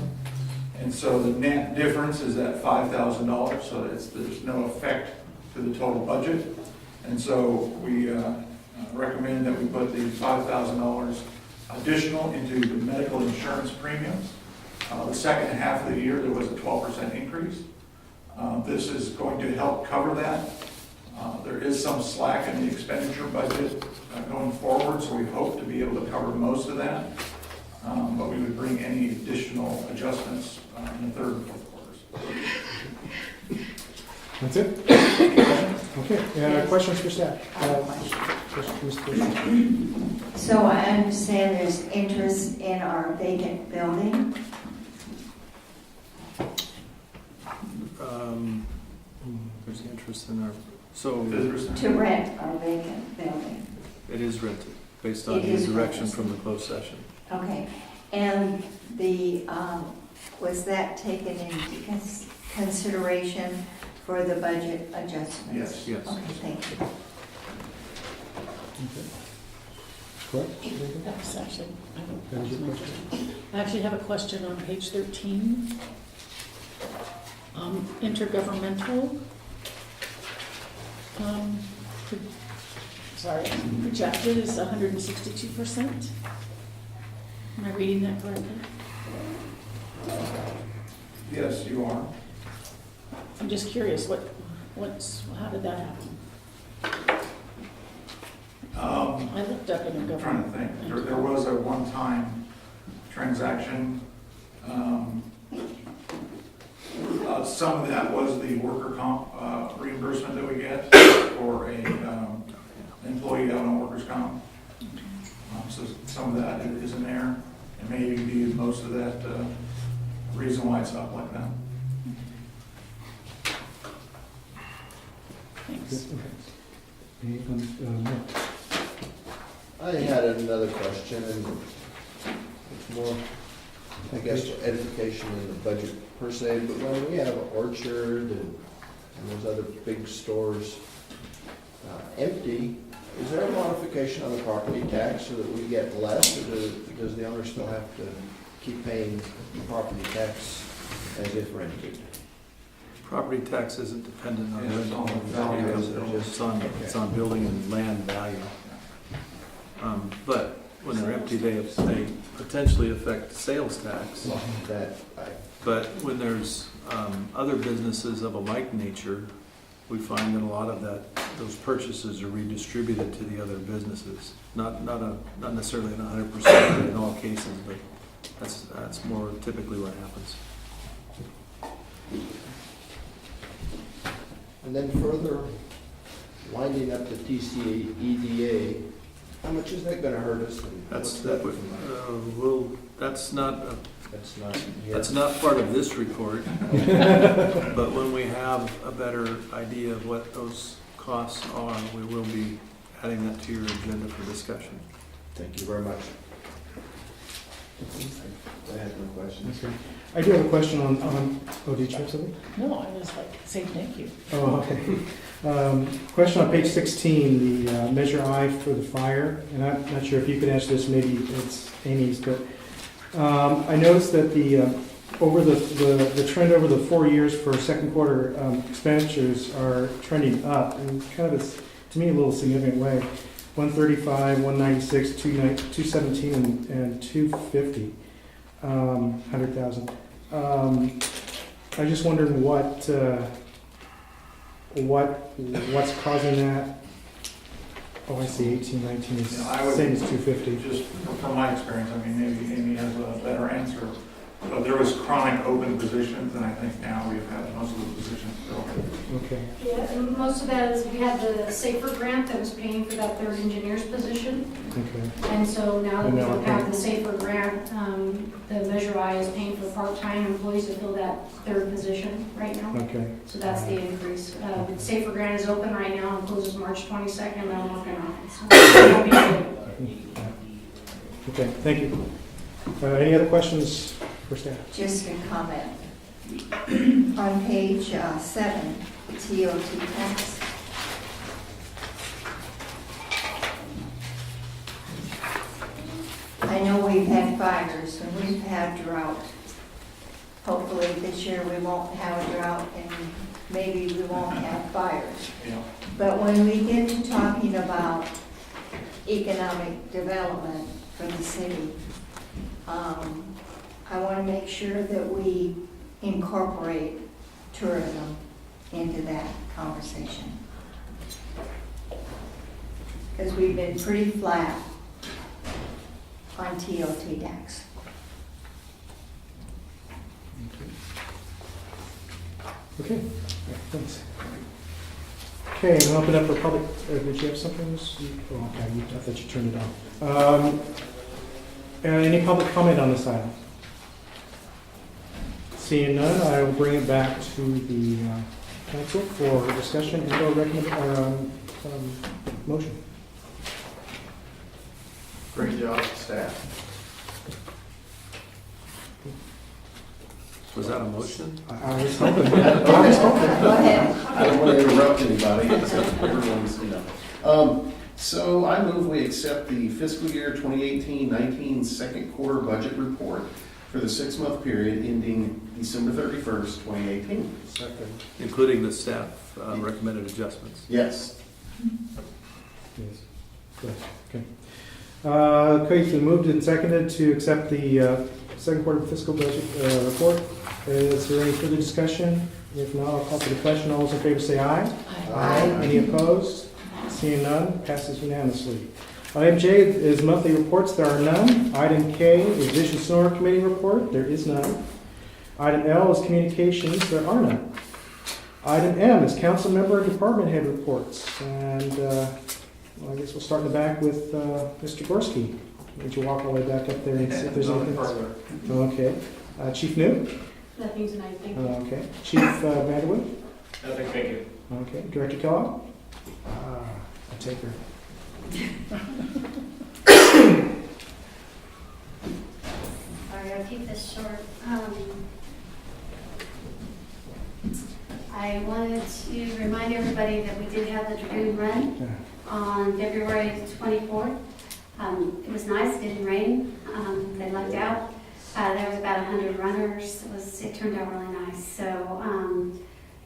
Speaker 5: And so the net difference is at $5,000, so there's no effect to the total budget. And so we recommend that we put the $5,000 additional into the medical insurance premiums. The second half of the year, there was a 12% increase. This is going to help cover that. There is some slack in the expenditure budget going forward, so we hope to be able to cover most of that. But we would bring any additional adjustments in the third and fourth quarters.
Speaker 1: That's it? Okay, questions for staff?
Speaker 7: So I understand there's interest in our vacant building.
Speaker 3: There's interest in our, so.
Speaker 7: To rent our vacant building.
Speaker 3: It is rented, based on the direction from the closed session.
Speaker 7: Okay, and was that taken into consideration for the budget adjustments?
Speaker 5: Yes.
Speaker 7: Okay, thank you.
Speaker 1: Correct?
Speaker 4: That's actually,
Speaker 1: That was your question?
Speaker 4: I actually have a question on page 13. Intergovernmental. Pro- Sorry, projected is 162%. Am I reading that correctly?
Speaker 5: Yes, you are.
Speaker 4: I'm just curious, how did that happen? I looked up in the
Speaker 5: I'm trying to think. There was a one-time transaction. Some of that was the worker comp reimbursement that we get for a employee out on workers' comp. So some of that is in there, and maybe be most of that reason why it's up like that.
Speaker 4: Thanks.
Speaker 20: I had another question, and it's more, I guess, edification in the budget per se, but when we have Orchard and those other big stores empty, is there a modification on the property tax so that we get less, or does the owner still have to keep paying the property tax as if rented?
Speaker 3: Property tax isn't dependent on
Speaker 5: Yeah, it's
Speaker 3: rental
Speaker 5: on value.
Speaker 3: value, it's on building and land value. But when they're empty, they potentially affect sales tax. But when there's other businesses of a like nature, we find that a lot of those purchases are redistributed to the other businesses. Not necessarily in 100% in all cases, but that's more typically what happens.
Speaker 20: And then further winding up the TCEDA, how much is that gonna hurt us? And
Speaker 3: That's not part of this report. But when we have a better idea of what those costs are, we will be adding that to your agenda for discussion.
Speaker 20: Thank you very much. I had no questions.
Speaker 1: Okay. I do have a question on did you have something?
Speaker 4: No, I was like, saying thank you.
Speaker 1: Oh, okay. Question on page 16, the Measure I for the fire, and I'm not sure if you could answer this, maybe it's Amy's, but I noticed that over the trend over the 4 years for second quarter expenditures are trending up in kind of a, to me, a little significant way. 135, 196, 217, and 250, 100,000. I just wondered what's causing that. Oh, I see. 18, 19 is same as 250.
Speaker 5: Just from my experience, I mean, maybe Amy has a better answer. But there was chronic open positions, and I think now we've had most of the positions filled.
Speaker 1: Okay.
Speaker 12: Yeah, and most of that is we had the SAFER grant that was paying for that third engineer's position.
Speaker 1: Okay.
Speaker 12: And so now that we don't have
Speaker 1: okay.
Speaker 12: the SAFER grant, the Measure I is paying for part-time employees to fill that third position right now.
Speaker 1: Okay.
Speaker 12: So that's the increase. SAFER grant is open right now and closes March 22nd, and I'm working on it. So that'll be good.
Speaker 1: Okay, thank you. Any other questions for staff?
Speaker 7: Just a comment. On page 7, TOT tax. I know we've had fires and we've had drought. Hopefully this year we won't have a drought and maybe we won't have fires.
Speaker 5: Yeah.
Speaker 7: But when we get to talking about economic development for the city, I want to make sure that we incorporate tourism into that conversation. Because we've been pretty flat on TOT tax.
Speaker 1: Okay, thanks. Okay, and open up for public, did you have something? Oh, okay, I thought you turned it on. Any public comment on this item? Seeing none, I will bring it back to the council for discussion and or motion.
Speaker 19: Great job, staff.
Speaker 3: Was that a motion?
Speaker 1: I was hoping.
Speaker 7: Go ahead.
Speaker 19: I don't want to interrupt anybody, so everyone's, So I move we accept the fiscal year 2018-19 second quarter budget report for the 6-month period ending December 31st, 2018.
Speaker 20: Second.
Speaker 3: Including the staff recommended adjustments.
Speaker 19: Yes.
Speaker 1: Yes. Good. Okay. Okay, so moved and seconded to accept the second quarter fiscal budget report. Is there any further discussion? If not, I'll call for the question. All those in favor say aye. Aye. Any opposed? Seeing none, passes unanimously. Item J is monthly reports. There are none. Item K is Vision Sonora Committee report. There is none. Item L is communications. There are none. Item M is council member and department head reports. And well, I guess we'll start in the back with Mr. Gorski. Would you walk all the way back up there and see if there's anything? Okay. Chief New?
Speaker 12: Nothing tonight, thank you.
Speaker 1: Okay. Chief Vanderwood?
Speaker 21: Nothing, thank you.
Speaker 1: Okay. Director Kellogg? I take her.
Speaker 10: Sorry, I'll keep this short. I wanted to remind everybody that we did have the Dragoon Run on February 24th. It was nice, it didn't rain. They lucked out. There was about 100 runners. It turned out really nice. So,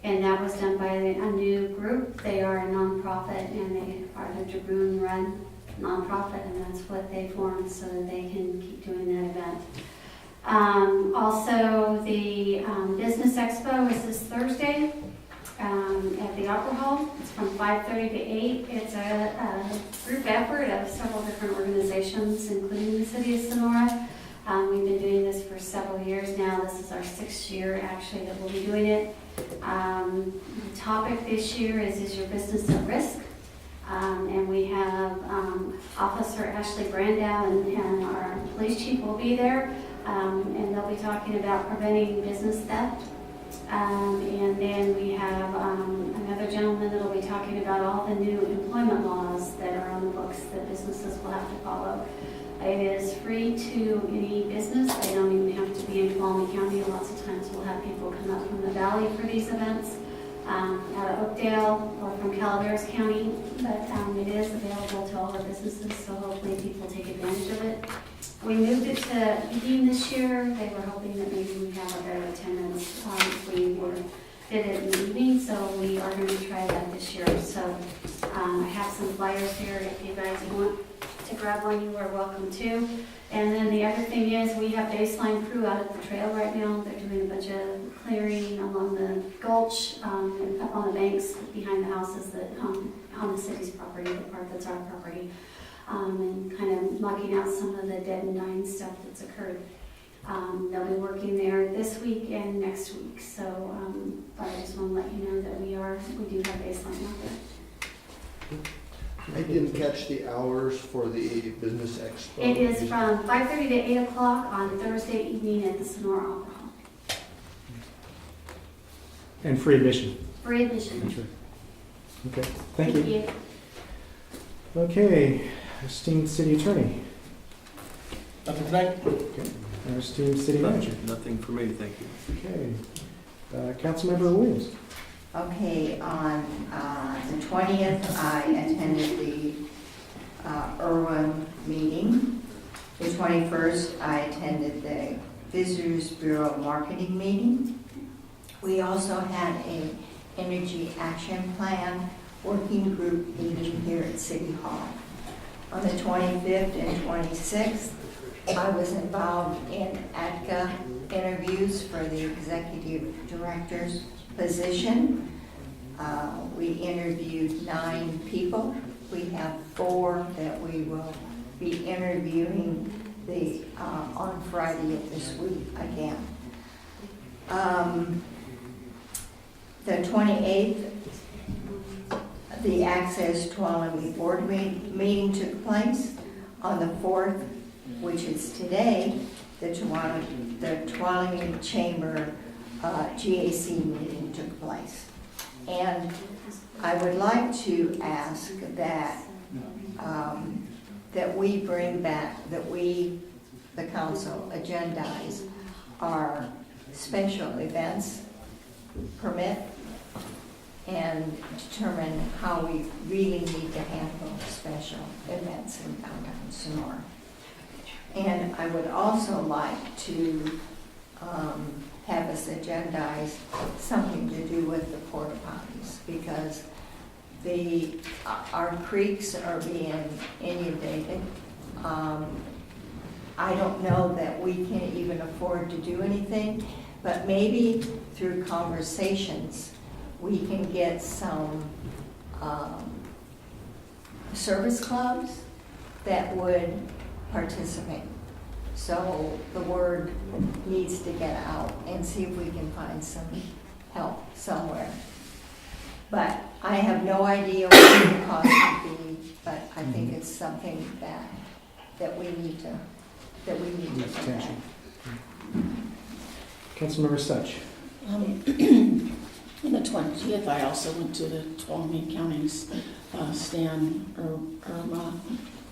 Speaker 10: and that was done by a new group. They are a nonprofit, and they are the Dragoon Run nonprofit, and that's what they formed so that they can keep doing that event. Also, the Business Expo is this Thursday at the Opera Hall. It's from 5:30 to 8. It's a group effort of several different organizations, including the City of Sonora. We've been doing this for several years now. This is our 6th year, actually, that we'll be doing it. The topic this year is your business at risk? And we have Officer Ashley Brandow and our police chief will be there. And they'll be talking about preventing business theft. And then we have another gentleman that will be talking about all the new employment laws that are on the books that businesses will have to follow. It is free to any business. They don't even have to be in Palmy County. Lots of times we'll have people come up from the valley for these events, out of Oakdale or from Calaveras County. But it is available to all our businesses, so hopefully people take advantage of it. We moved it to evening this year. They were hoping that maybe we'd have a better attendance if we did it in the evening, so we are going to try that this year. So I have some flyers here if you guys want to grab one, you are welcome to. And then the other thing is we have baseline crew out at the trail right now. They're doing a bunch of clearing along the gulch and up on the banks behind the houses that on the city's property, the part that's our property, and kind of knocking out some of the dead and dying stuff that's occurred. They'll be working there this week and next week. So but I just want to let you know that we do have baseline out there.
Speaker 20: I didn't catch the hours for the Business Expo.
Speaker 10: It is from 5:30 to 8 o'clock on Thursday evening at the Sonora Opera Hall.
Speaker 1: And free admission.
Speaker 10: Free admission.
Speaker 1: That's right. Okay, thank you. Okay, esteemed city attorney.
Speaker 6: Nothing tonight?
Speaker 1: Okay. Our esteemed city manager.
Speaker 3: Nothing for me, thank you.
Speaker 1: Okay. Councilmember Williams.
Speaker 7: Okay, on the 20th, I attended the Irwin meeting. The 21st, I attended the Visitors Bureau Marketing meeting. We also had an Energy Action Plan working group meeting here at City Hall. On the 25th and 26th, I was involved in ADCA interviews for the executive director's position. We interviewed 9 people. We have 4 that we will be interviewing on Friday of this week again. The 28th, the Access Tuolumne Board meeting took place. On the 4th, which is today, the Tuolumne Chamber GAC meeting took place. And I would like to ask that that we bring back, that we, the council, agendize our special events permit and determine how we really need to handle special Sonora. And I would also like to have us agendize something to do with the porta potties, because our creeks are being inundated. I don't know that we can even afford to do anything, but maybe through conversations we can get some service clubs that would participate. So the word needs to get out and see if we can find some help somewhere. But I have no idea what the cost would be, but I think it's something that we need to look at.
Speaker 1: Councilmember Such.
Speaker 4: On the 20th, I also went to the Tuolumne County's Stan Irma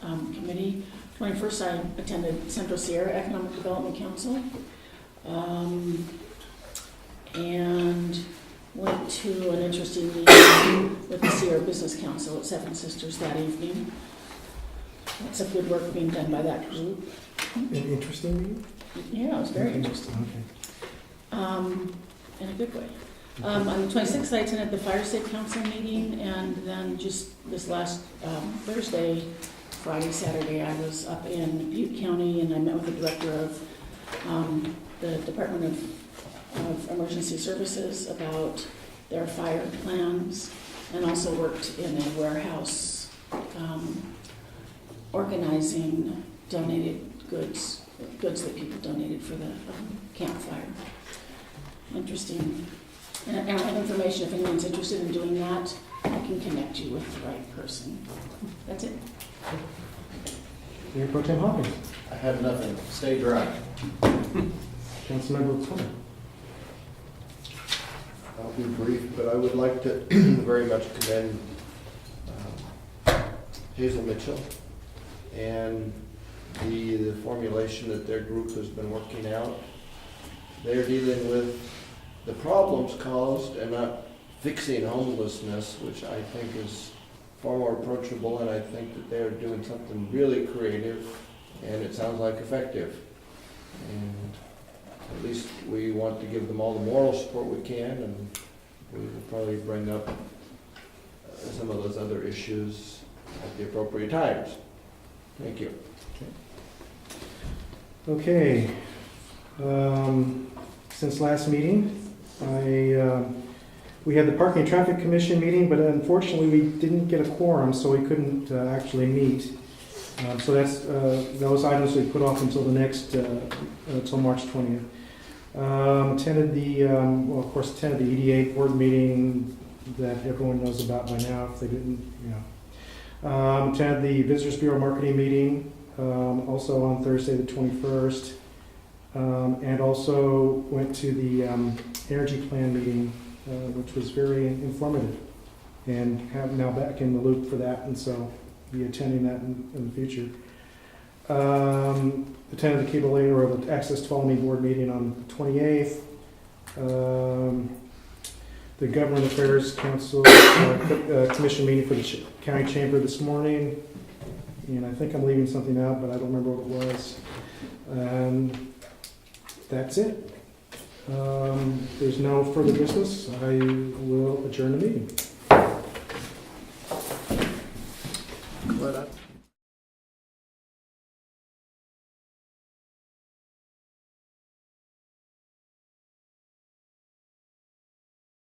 Speaker 4: committee. 21st, I attended Central Sierra Economic Development Council and went to an interesting meeting with the Sierra Business Council at Seven Sisters that evening. Lots of good work being done by that group.
Speaker 1: An interesting meeting?
Speaker 4: Yeah, it was very interesting.
Speaker 1: Okay.
Speaker 4: In a good way. On the 26th, I attended the Fire State Council meeting, and then just this last Thursday, Friday, Saturday, I was up in Butte County, and I met with the director of the Department of Emergency Services about their fire plans, and also worked in a warehouse organizing donated goods that people donated for the campfire. Interesting. And I have information if anyone's interested in doing that. I can connect you with the right person. That's it.
Speaker 1: Mayor Pro Tem Hawkins.
Speaker 19: I have nothing. Stay dry.
Speaker 1: Councilmember Plummer.
Speaker 20: I'll be brief, but I would like to very much commend Hazel Mitchell and the formulation that their group has been working out. They're dealing with the problems caused and not fixing homelessness, which I think is far more approachable, and I think that they're doing something really creative, and it sounds like effective. And at least we want to give them all the moral support we can, and we will probably bring up some of those other issues at the appropriate times. Thank you.
Speaker 1: Okay. Since last meeting, we had the Parking and Traffic Commission meeting, but unfortunately we didn't get a quorum, so we couldn't actually meet. So that's those items we put off until the next, until March 20th. Attended the EDA board meeting that everyone knows about by now, if they didn't, you know. Attended the Visitors Bureau marketing meeting, also on Thursday the 21st. And also went to the energy plan meeting, which was very informative, and have now back in the loop for that, and so be attending that in the future. Attended the Cable Later or the Access Tuolumne board meeting on the 28th. The Government Affairs Council Commission meeting for the County Chamber this morning, and I think I'm leaving something out, but I don't remember what it was. That's it. There's no further business. I will adjourn the meeting.